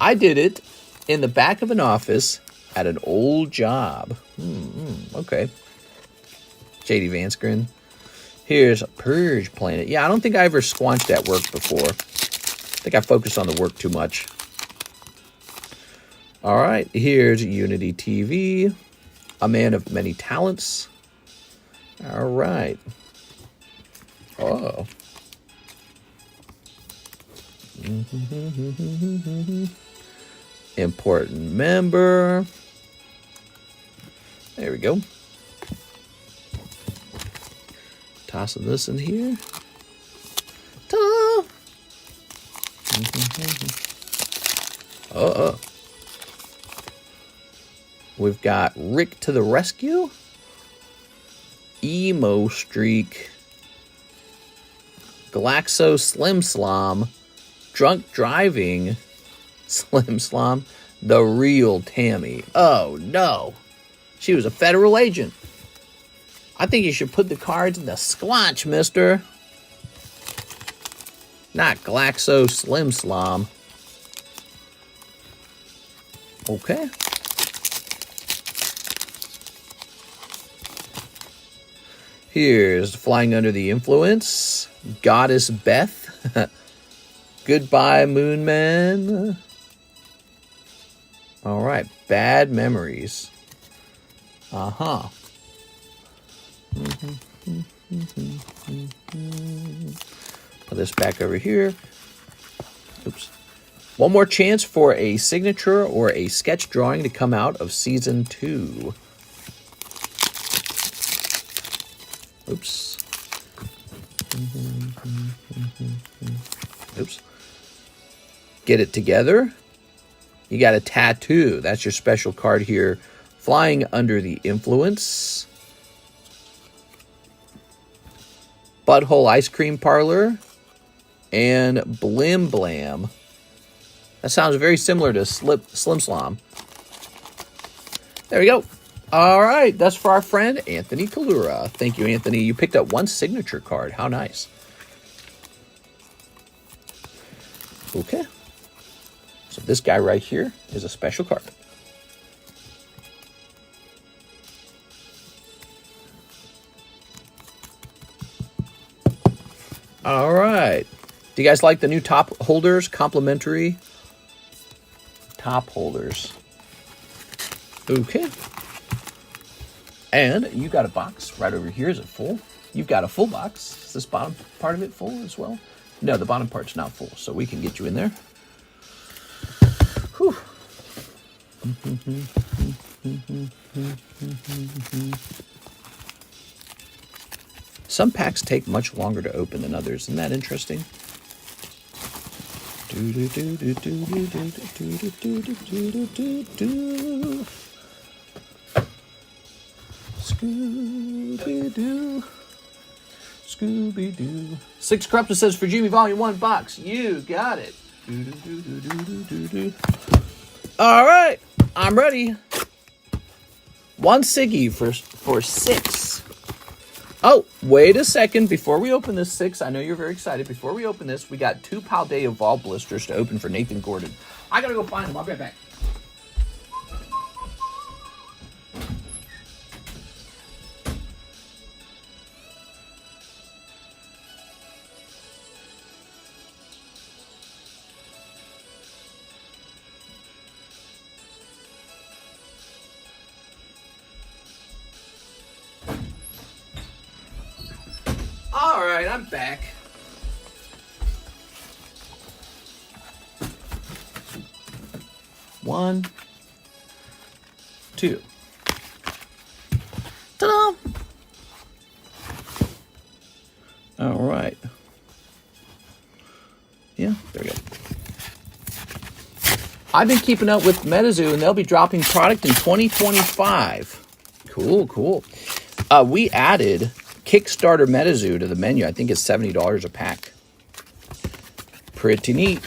I did it in the back of an office at an old job. Okay. JD Vance grin. Here's Purge Planet. Yeah, I don't think I ever squanched at work before. I think I focused on the work too much. All right, here's Unity TV. A man of many talents. All right. Oh. Important member. There we go. Tossing this in here. We've got Rick to the Rescue. Emo Streak. Glaxo Slim Slom. Drunk Driving. Slim Slom. The Real Tammy. Oh, no. She was a federal agent. I think you should put the cards in the squanch, mister. Not Glaxo Slim Slom. Okay. Here's Flying Under the Influence. Goddess Beth. Goodbye, Moon Man. All right. Bad Memories. Put this back over here. Oops. One more chance for a signature or a sketch drawing to come out of Season 2. Oops. Oops. Get it together. You got a tattoo. That's your special card here. Flying Under the Influence. Butthole Ice Cream Parlor. And Blim Blam. That sounds very similar to Slim Slom. There we go. All right, that's for our friend Anthony Kalura. Thank you, Anthony. You picked up one signature card. How nice. Okay. So this guy right here is a special card. All right. Do you guys like the new top holders? Complimentary top holders. Okay. And you got a box right over here. Is it full? You've got a full box. Is this bottom part of it full as well? No, the bottom part's not full, so we can get you in there. Whew. Some packs take much longer to open than others. Isn't that interesting? Scooby-Doo. Scooby-Doo. Six Corrupted says for Jimmy Volume 1 box. You got it. All right. I'm ready. One Siggy for 6. Oh, wait a second. Before we open this 6, I know you're very excited. Before we open this, we got 2 Paldea Evolved blisters to open for Nathan Gordon. I gotta go find them. I'll be right back. All right, I'm back. One, two. Ta-da! All right. Yeah, there we go. I've been keeping up with MetaZoo, and they'll be dropping product in 2025. Cool, cool. We added Kickstarter MetaZoo to the menu. I think it's $70 a pack. Pretty neat.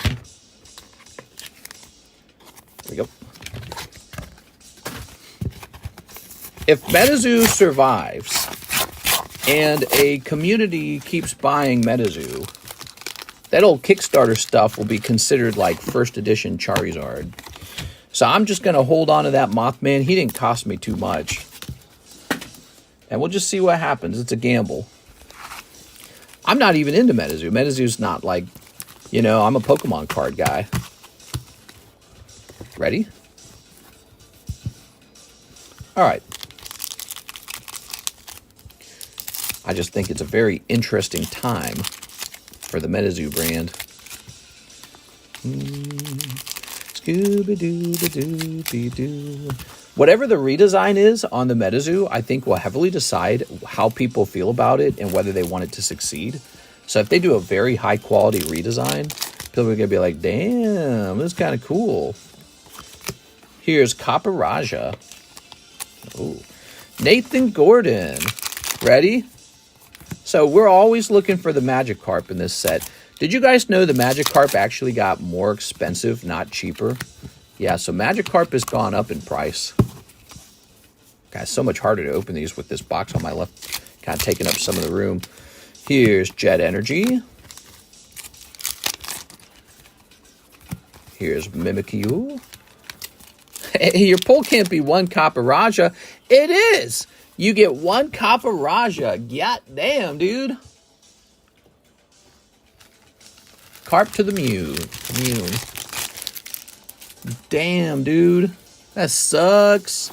There we go. If MetaZoo survives and a community keeps buying MetaZoo, that old Kickstarter stuff will be considered like first edition Charizard. So I'm just going to hold on to that Mothman. He didn't cost me too much. And we'll just see what happens. It's a gamble. I'm not even into MetaZoo. MetaZoo's not like, you know, I'm a Pokemon card guy. Ready? All right. I just think it's a very interesting time for the MetaZoo brand. Scooby-Doo-ba-doo-ba-doo-be-doo. Whatever the redesign is on the MetaZoo, I think will heavily decide how people feel about it and whether they want it to succeed. So if they do a very high quality redesign, people are going to be like, damn, this is kind of cool. Here's Caparajah. Ooh. Nathan Gordon. Ready? So we're always looking for the Magikarp in this set. Did you guys know the Magikarp actually got more expensive, not cheaper? Yeah, so Magikarp has gone up in price. God, it's so much harder to open these with this box on my left, kind of taking up some of the room. Here's Jet Energy. Here's Mimikyu. Hey, your pull can't be one Caparajah. It is! You get one Caparajah. God damn, dude. Carp to the Mew. Damn, dude. That sucks.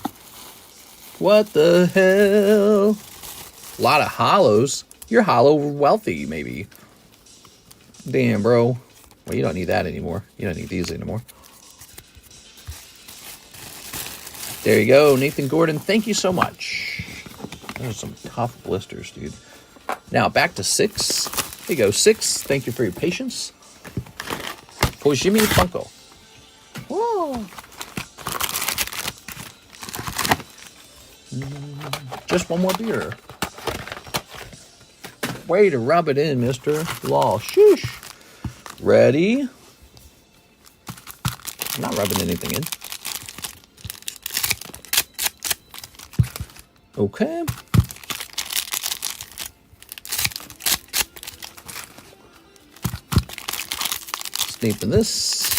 What the hell? A lot of holos. You're holo wealthy, maybe. Damn, bro. Well, you don't need that anymore. You don't need these anymore. There you go, Nathan Gordon. Thank you so much. Those are some tough blisters, dude. Now, back to 6. Here you go, 6. Thank you for your patience. Kojimi Funko. Whoa. Just one more beer. Way to rub it in, Mr. Law. Shoosh. Ready? I'm not rubbing anything in. Okay. Sneeping this.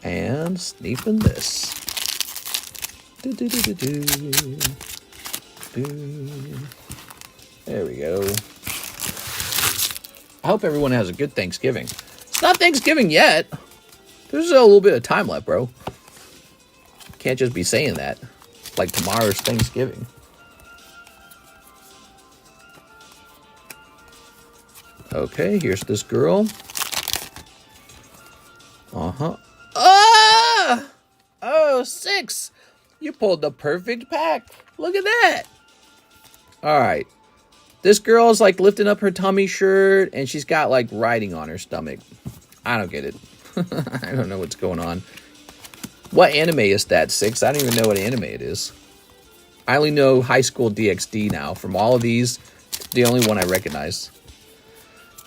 And sneeping this. There we go. I hope everyone has a good Thanksgiving. It's not Thanksgiving yet. There's a little bit of time left, bro. Can't just be saying that. Like tomorrow's Thanksgiving. Okay, here's this girl. Uh-huh. Ah! Oh, 6. You pulled the perfect pack. Look at that. All right. This girl is like lifting up her tummy shirt and she's got like writing on her stomach. I don't get it. I don't know what's going on. What anime is that, 6? I don't even know what anime it is. I only know High School DxD now. From all of these, the only one I recognize.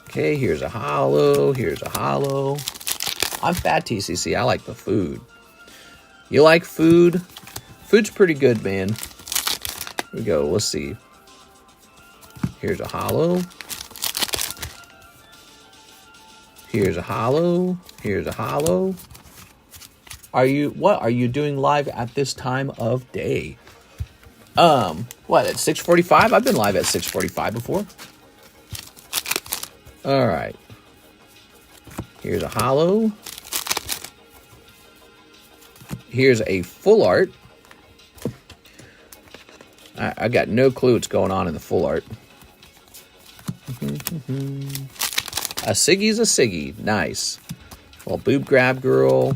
Okay, here's a holo. Here's a holo. I'm fat, TCC. I like the food. You like food? Food's pretty good, man. Here we go. Let's see. Here's a holo. Here's a holo. Here's a holo. What are you doing live at this time of day? What, at 6:45? I've been live at 6:45 before. All right. Here's a holo. Here's a full art. I got no clue what's going on in the full art. A Siggy's a Siggy. Nice. Little boob grab girl.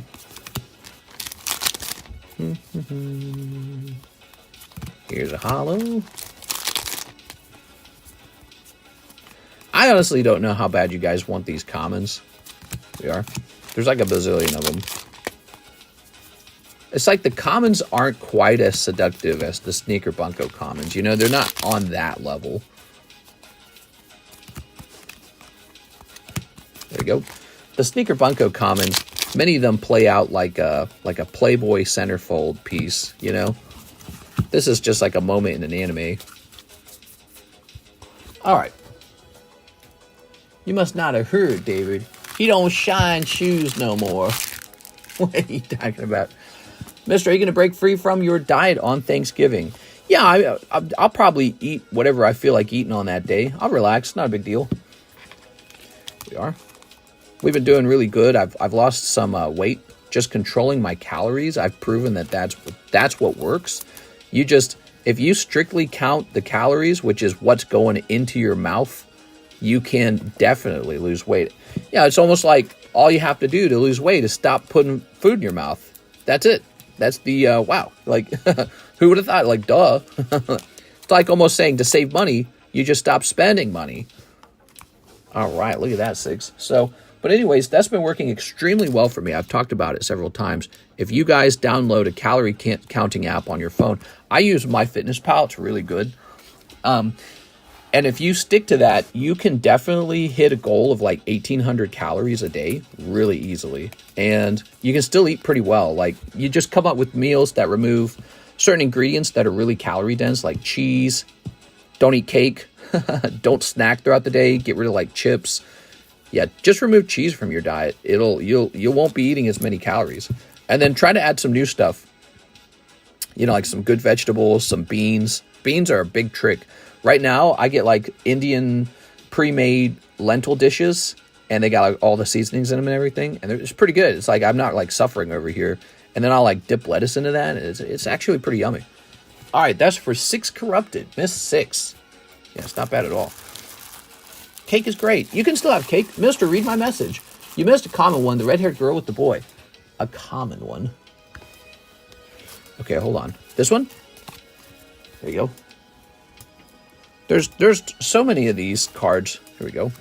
Here's a holo. I honestly don't know how bad you guys want these commons. We are. There's like a bazillion of them. It's like the commons aren't quite as seductive as the Sneaker Bunko commons. You know, they're not on that level. There you go. The Sneaker Bunko commons, many of them play out like a Playboy centerfold piece, you know? This is just like a moment in an anime. All right. You must not have heard, David. He don't shine shoes no more. What are you talking about? Mister, are you going to break free from your diet on Thanksgiving? Yeah, I'll probably eat whatever I feel like eating on that day. I'll relax. Not a big deal. We are. We've been doing really good. I've lost some weight. Just controlling my calories. I've proven that that's what works. If you strictly count the calories, which is what's going into your mouth, you can definitely lose weight. Yeah, it's almost like all you have to do to lose weight is stop putting food in your mouth. That's it. That's the, wow. Like, who would have thought? Like, duh. It's like almost saying to save money, you just stop spending money. All right, look at that, 6. So, but anyways, that's been working extremely well for me. I've talked about it several times. If you guys download a calorie counting app on your phone, I use MyFitnessPal. It's really good. And if you stick to that, you can definitely hit a goal of like 1,800 calories a day really easily. And you can still eat pretty well. Like, you just come up with meals that remove certain ingredients that are really calorie dense, like cheese. Don't eat cake. Don't snack throughout the day. Get rid of like chips. Yeah, just remove cheese from your diet. You won't be eating as many calories. And then try to add some new stuff. You know, like some good vegetables, some beans. Beans are a big trick. Right now, I get like Indian pre-made lentil dishes, and they got like all the seasonings in them and everything, and it's pretty good. It's like I'm not like suffering over here. And then I'll like dip lettuce into that, and it's actually pretty yummy. All right, that's for 6 corrupted. Missed 6. Yeah, it's not bad at all. Cake is great. You can still have cake. Mister, read my message. You missed a common one. The red-haired girl with the boy. A common one. Okay, hold on. This one? There you go. There's so many of these cards. Here we go.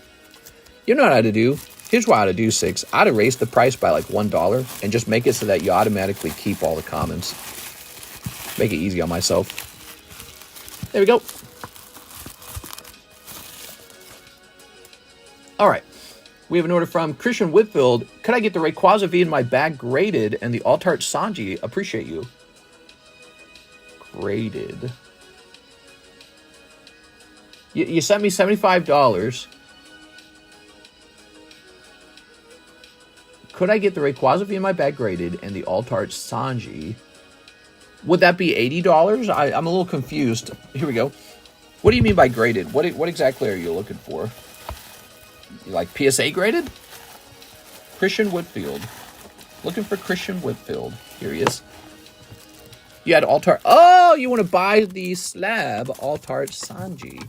You know what I had to do? Here's what I had to do, 6. I'd erase the price by like $1 and just make it so that you automatically keep all the commons. Make it easy on myself. There we go. All right. We have an order from Christian Whitfield. Could I get the Rayquaza V in my bag graded and the Altart Sanji? Appreciate you. Graded. You sent me $75. Could I get the Rayquaza V in my bag graded and the Altart Sanji? Would that be $80? I'm a little confused. Here we go. What do you mean by graded? What exactly are you looking for? You like PSA graded? Christian Whitfield. Looking for Christian Whitfield. Here he is. You had Altart. Oh, you want to buy the slab Altart Sanji.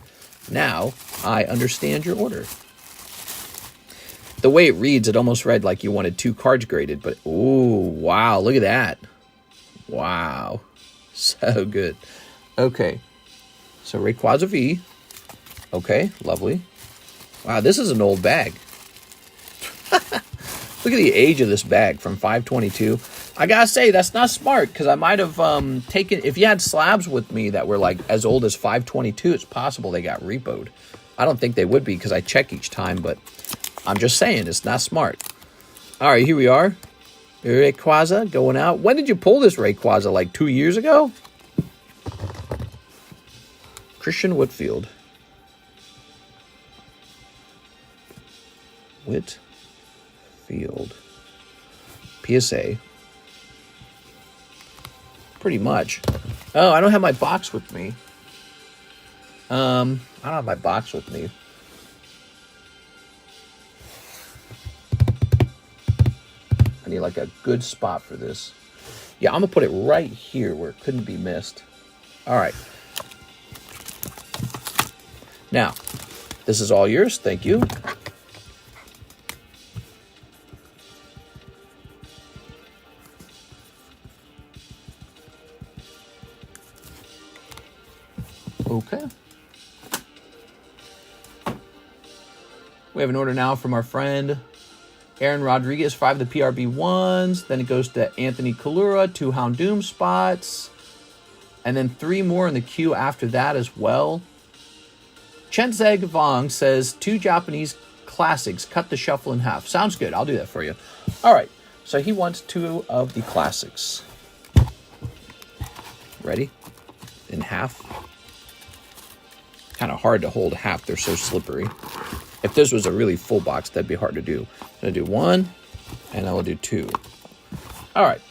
Now, I understand your order. The way it reads, it almost read like you wanted 2 cards graded. But, ooh, wow, look at that. Wow. So good. Okay. So, Rayquaza V. Okay, lovely. Wow, this is an old bag. Look at the age of this bag from 522. I gotta say, that's not smart, because I might have taken... If you had slabs with me that were like as old as 522, it's possible they got repoed. I don't think they would be, because I check each time, but I'm just saying, it's not smart. All right, here we are. Rayquaza going out. When did you pull this Rayquaza? Like 2 years ago? Christian Whitfield. Whitfield. PSA. Pretty much. Oh, I don't have my box with me. I don't have my box with me. I need like a good spot for this. Yeah, I'm going to put it right here where it couldn't be missed. All right. Now, this is all yours. Thank you. Okay. We have an order now from our friend Aaron Rodriguez, 5 of the PRB1s. Then it goes to Anthony Kalura, 2 Houndoom spots. And then 3 more in the queue after that as well. Chenzeg Vong says 2 Japanese classics. Cut the shuffle in half. Sounds good. I'll do that for you. All right. So he wants 2 of the classics. Ready? In half. Kind of hard to hold half. They're so slippery. If this was a really full box, that'd be hard to do. I'm going to do 1, and I will do 2. All right.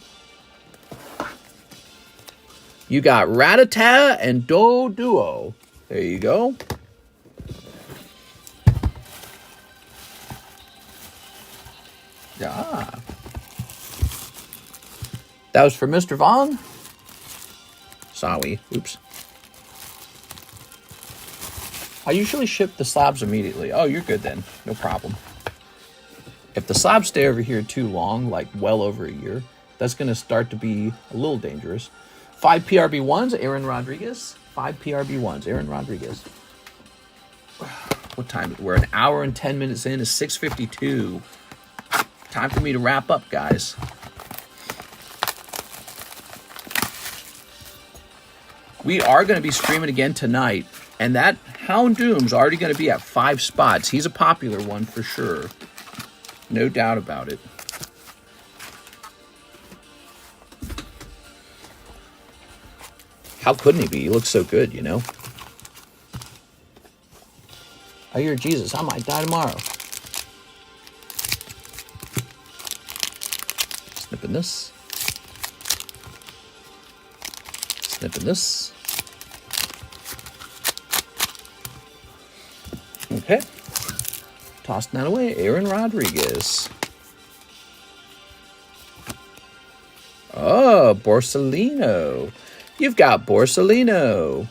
You got Rattata and Doduo. There you go. Ah. That was for Mr. Vaughn. Sorry. Oops. I usually ship the slabs immediately. Oh, you're good then. No problem. If the slabs stay over here too long, like well over a year, that's going to start to be a little dangerous. 5 PRB1s, Aaron Rodriguez. 5 PRB1s, Aaron Rodriguez. What time? We're an hour and 10 minutes in. It's 6:52. Time for me to wrap up, guys. We are going to be streaming again tonight. And that Houndoom's already going to be at 5 spots. He's a popular one for sure. No doubt about it. How couldn't he be? He looks so good, you know? Oh, you're Jesus. I might die tomorrow. Snipping this. Snipping this. Okay. Tossing that away. Aaron Rodriguez. Oh, Borsellino. You've got Borsalino.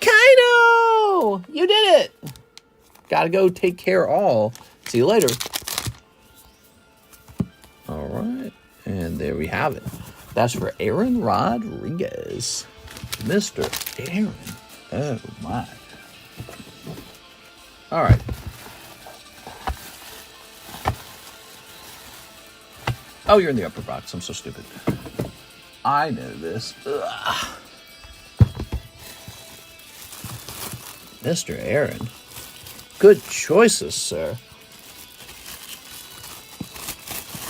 Kaido! You did it! Gotta go take care of all. See you later. Alright. And there we have it. That's for Aaron Rodriguez. Mr. Aaron. Oh, my. Alright. Oh, you're in the upper box. I'm so stupid. I know this. Ugh. Mr. Aaron. Good choices, sir.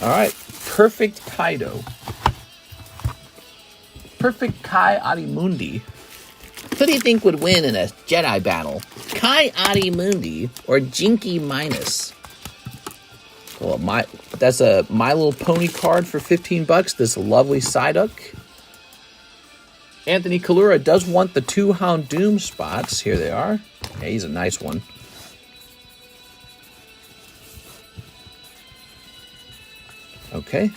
Alright. Perfect Kaido. Perfect Kai Adimundi. Who do you think would win in a Jedi battle? Kai Adimundi or Jinky Minus? Well, that's a My Little Pony card for 15 bucks. This lovely Psyduck. Anthony Kalura does want the 2 Houndoom spots. Here they are. Yeah, he's a nice one. Okay.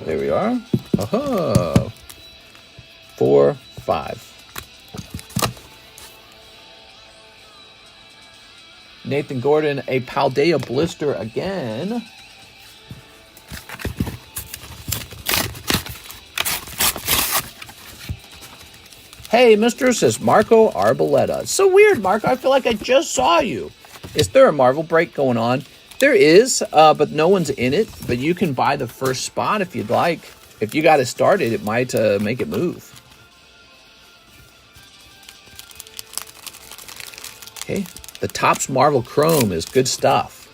There we are. Oh, 4, 5. Nathan Gordon, a Paldea blister again. Hey, mister, says Marco Arboleta. So weird, Marco. I feel like I just saw you. Is there a Marvel break going on? There is, but no one's in it. But you can buy the first spot if you'd like. If you got it started, it might make it move. Okay. The Topps Marvel Chrome is good stuff.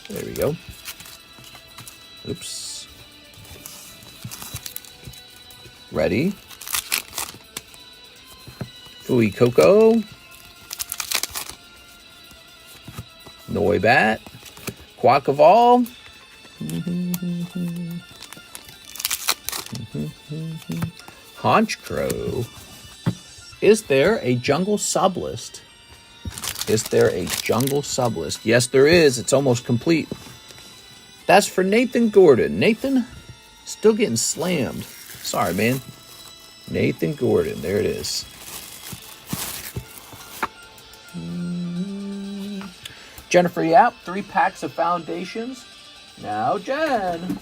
There we go. Oops. Ready. Fui Coco. Noibat. Quackavall. Honchkrow. Is there a jungle sublist? Is there a jungle sublist? Yes, there is. It's almost complete. That's for Nathan Gordon. Nathan, still getting slammed. Sorry, man. Nathan Gordon. There it is. Jennifer Yap, 3 packs of foundations. Now, Jen.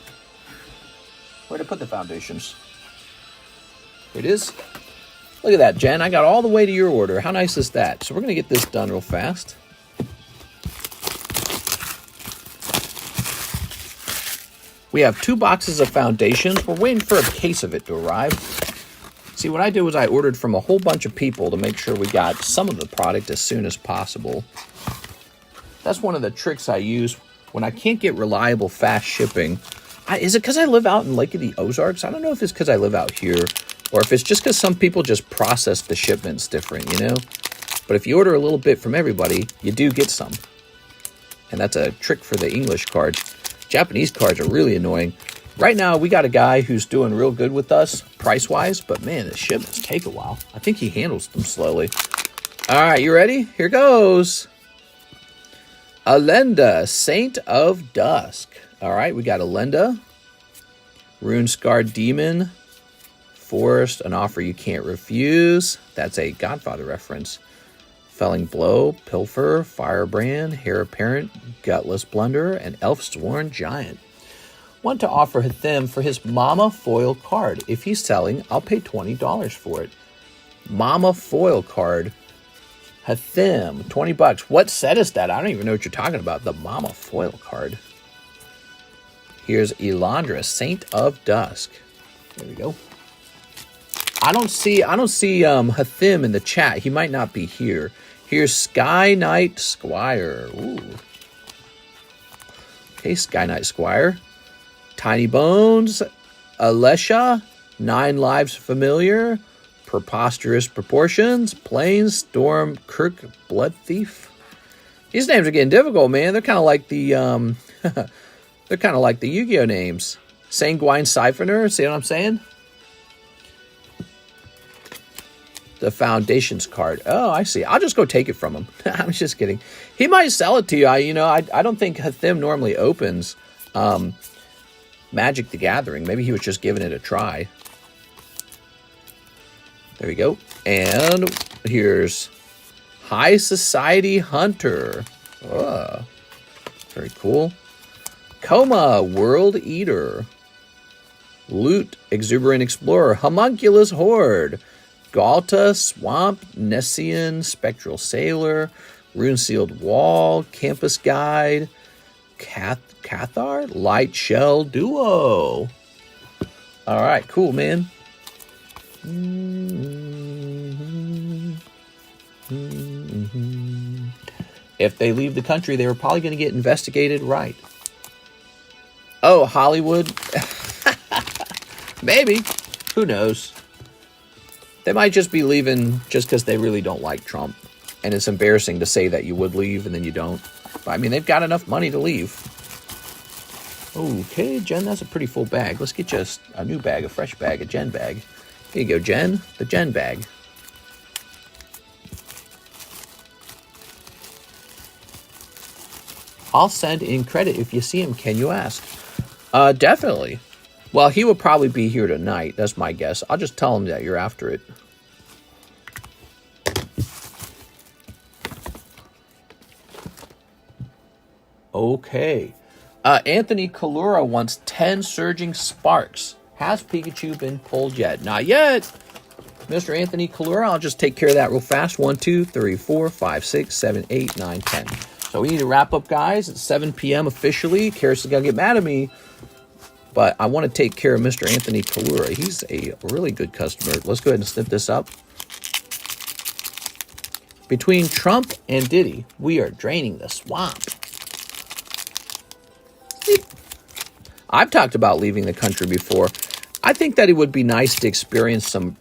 Where'd I put the foundations? Here it is. Look at that, Jen. I got all the way to your order. How nice is that? So we're going to get this done real fast. We have 2 boxes of foundations. We're waiting for a case of it to arrive. See, what I did was I ordered from a whole bunch of people to make sure we got some of the product as soon as possible. That's one of the tricks I use when I can't get reliable, fast shipping. Is it because I live out in Lake of the Ozarks? I don't know if it's because I live out here, or if it's just because some people just process the shipments different, you know? But if you order a little bit from everybody, you do get some. And that's a trick for the English cards. Japanese cards are really annoying. Right now, we got a guy who's doing real good with us, price-wise, but man, the shipments take a while. I think he handles them slowly. All right, you ready? Here goes. Alenda, Saint of Dusk. All right, we got Alenda. Rune-Scarred Demon. Forest, an offer you can't refuse. That's a Godfather reference. Felling Blow, Pilfer, Firebrand, Heir Apparent, Gutless Blunder, and Elf-Sworn Giant. Want to offer them for his Mama Foil card. If he's selling, I'll pay $20 for it. Mama Foil card. Hathim, 20 bucks. What set is that? I don't even know what you're talking about. The Mama Foil card. Here's Elandra, Saint of Dusk. There we go. I don't see Hathim in the chat. He might not be here. Here's Sky Knight Squire. Ooh. Okay, Sky Knight Squire. Tiny Bones, Alesha, 9 Lives Familiar, Preposterous Proportions, Plains, Storm, Kirk, Blood Thief. These names are getting difficult, man. They're kind of like the they're kind of like the Yu-Gi-Oh names. Sanguine Siphoner, see what I'm saying? The Foundations card. Oh, I see. I'll just go take it from him. I'm just kidding. He might sell it to you. I don't think Hathim normally opens Magic the Gathering. Maybe he was just giving it a try. There we go. And here's High Society Hunter. Oh, very cool. Coma, World Eater. Loot, Exuberant Explorer. Homunculus Horde. Galta, Swamp, Nessian, Spectral Sailor. Rune Sealed Wall. Campus Guide. Cathar, Light Shell Duo. All right, cool, man. If they leave the country, they were probably going to get investigated, right? Oh, Hollywood? Maybe. Who knows? They might just be leaving just because they really don't like Trump. And it's embarrassing to say that you would leave and then you don't. But, I mean, they've got enough money to leave. Okay, Jen, that's a pretty full bag. Let's get you a new bag, a fresh bag, a Jen bag. Here you go, Jen. The Jen bag. I'll send in credit if you see him. Can you ask? Definitely. Well, he will probably be here tonight. That's my guess. I'll just tell him that you're after it. Okay. Anthony Kalura wants 10 Surging Sparks. Has Pikachu been pulled yet? Not yet. Mr. Anthony Kalura, I'll just take care of that real fast. 1, 2, 3, 4, 5, 6, 7, 8, 9, 10. So we need to wrap up, guys. It's 7 p.m. officially. Karis is going to get mad at me. But I want to take care of Mr. Anthony Kalura. He's a really good customer. Let's go ahead and snip this up. Between Trump and Diddy, we are draining the swamp. I've talked about leaving the country before. I think that it would be nice to experience some,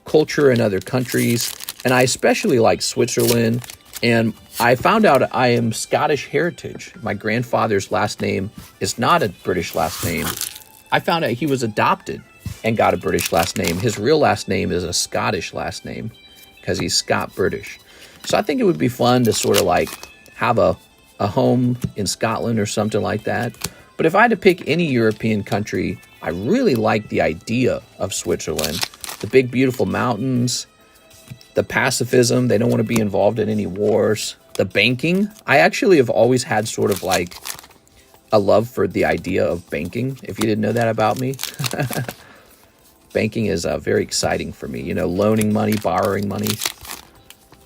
culture in other countries. And I especially like Switzerland. And I found out I am Scottish heritage. My grandfather's last name is not a British last name. I found out he was adopted and got a British last name. His real last name is a Scottish last name because he's Scot-British. So I think it would be fun to sort of like have a home in Scotland or something like that. But if I had to pick any European country, I really like the idea of Switzerland. The big, beautiful mountains, the pacifism, they don't want to be involved in any wars. The banking, I actually have always had sort of like a love for the idea of banking, if you didn't know that about me. Banking is very exciting for me. Loaning money, borrowing money,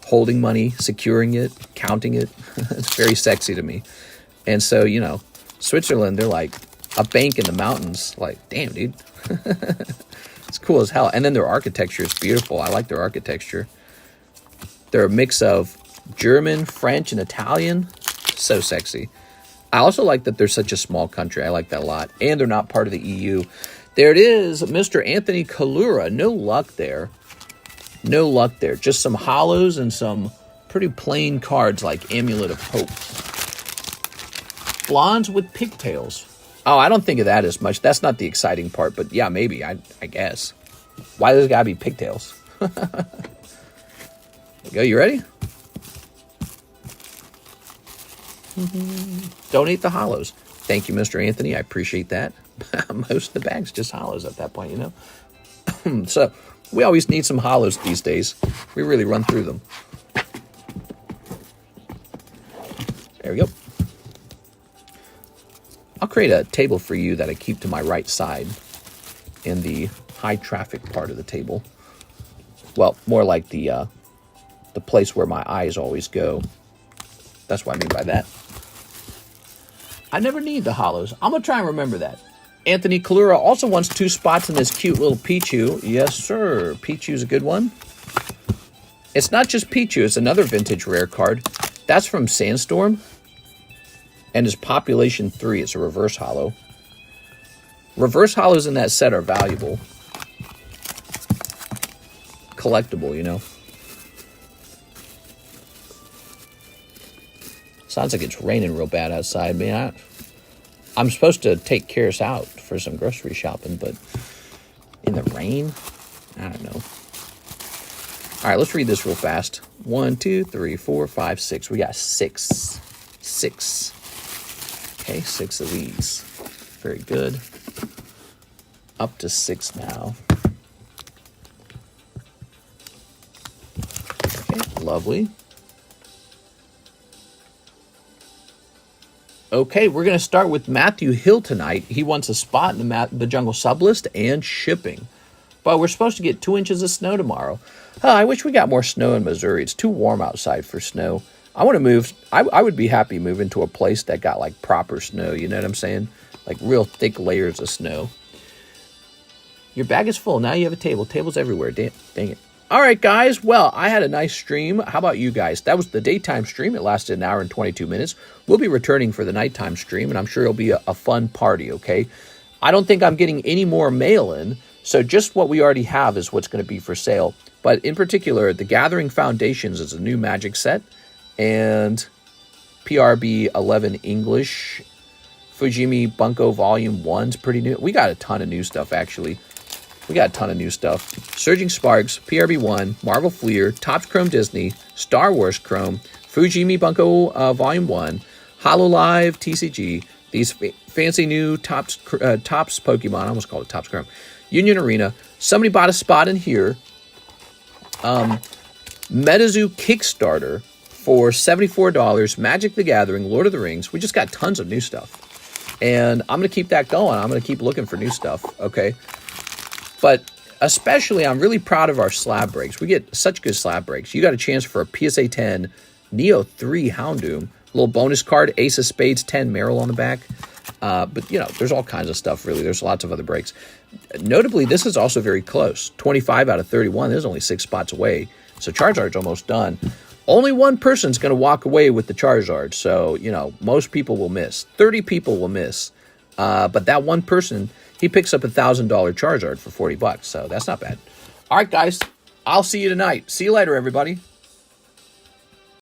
holding money, securing it, counting it. It's very sexy to me. And so, Switzerland, they're like a bank in the mountains. Like, damn, dude. It's cool as hell. And then their architecture is beautiful. I like their architecture. They're a mix of German, French, and Italian. So sexy. I also like that they're such a small country. I like that a lot. And they're not part of the EU. There it is, Mr. Anthony Kalura. No luck there. No luck there. Just some hollows and some pretty plain cards like Amulet of Hope. Blondes with pigtails. Oh, I don't think of that as much. That's not the exciting part, but yeah, maybe, I guess. Why does it gotta be pigtails? There you go, you ready? Donate the hollows. Thank you, Mr. Anthony. I appreciate that. Most of the bag's just hollows at that point, So, we always need some hollows these days. We really run through them. There we go. I'll create a table for you that I keep to my right side in the high traffic part of the table. Well, more like the place where my eyes always go. That's what I mean by that. I never need the hollows. I'm going to try and remember that. Anthony Kalura also wants 2 spots in this cute little Pichu. Yes, sir. Pichu's a good one. It's not just Pichu. It's another vintage rare card. That's from Sandstorm. And it's population 3. It's a reverse holo. Reverse holos in that set are valuable. Collectible, Sounds like it's raining real bad outside, man. I'm supposed to take Karis out for some grocery shopping, but in the rain? I don't know. All right, let's read this real fast. 1, 2, 3, 4, 5, 6. We got 6. 6. Okay, 6 of these. Very good. Up to 6 now. Okay, lovely. Okay, we're going to start with Matthew Hill tonight. He wants a spot in the jungle sublist and shipping. But we're supposed to get 2 inches of snow tomorrow. I wish we got more snow in Missouri. It's too warm outside for snow. I want to move. I would be happy moving to a place that got like proper snow. You know what I'm saying? Like real thick layers of snow. Your bag is full. Now you have a table. Tables everywhere. Dang it. All right, guys. Well, I had a nice stream. How about you guys? That was the daytime stream. It lasted an hour and 22 minutes. We'll be returning for the nighttime stream, and I'm sure it'll be a fun party, okay? I don't think I'm getting any more mail in, so just what we already have is what's going to be for sale. But in particular, the Gathering Foundations is a new Magic set, and PRB 11 English, Fujimi Bunko Volume 1's pretty new. We got a ton of new stuff, actually. We got a ton of new stuff. Surging Sparks, PRB 1, Marvel Fleer, Topps Chrome Disney, Star Wars Chrome, Fujimi Bunko Volume 1, HoloLive TCG, these fancy new Topps Pokemon, I almost called it Topps Chrome, Union Arena. Somebody bought a spot in here. MetaZoo Kickstarter for $74, Magic the Gathering, Lord of the Rings. We just got tons of new stuff. And I'm going to keep that going. I'm going to keep looking for new stuff, okay? But especially, I'm really proud of our slab breaks. We get such good slab breaks. You got a chance for a PSA 10 Neo 3 Houndoom. Little bonus card, Ace of Spades 10 Merrill on the back. But, you know, there's all kinds of stuff, really. There's lots of other breaks. Notably, this is also very close. 25 out of 31. There's only 6 spots away. So Charizard's almost done. Only one person's going to walk away with the Charizard. So, you know, most people will miss. 30 people will miss. But that one person, he picks up a $1,000 Charizard for $40. So that's not bad. All right, guys. I'll see you tonight. See you later, everybody.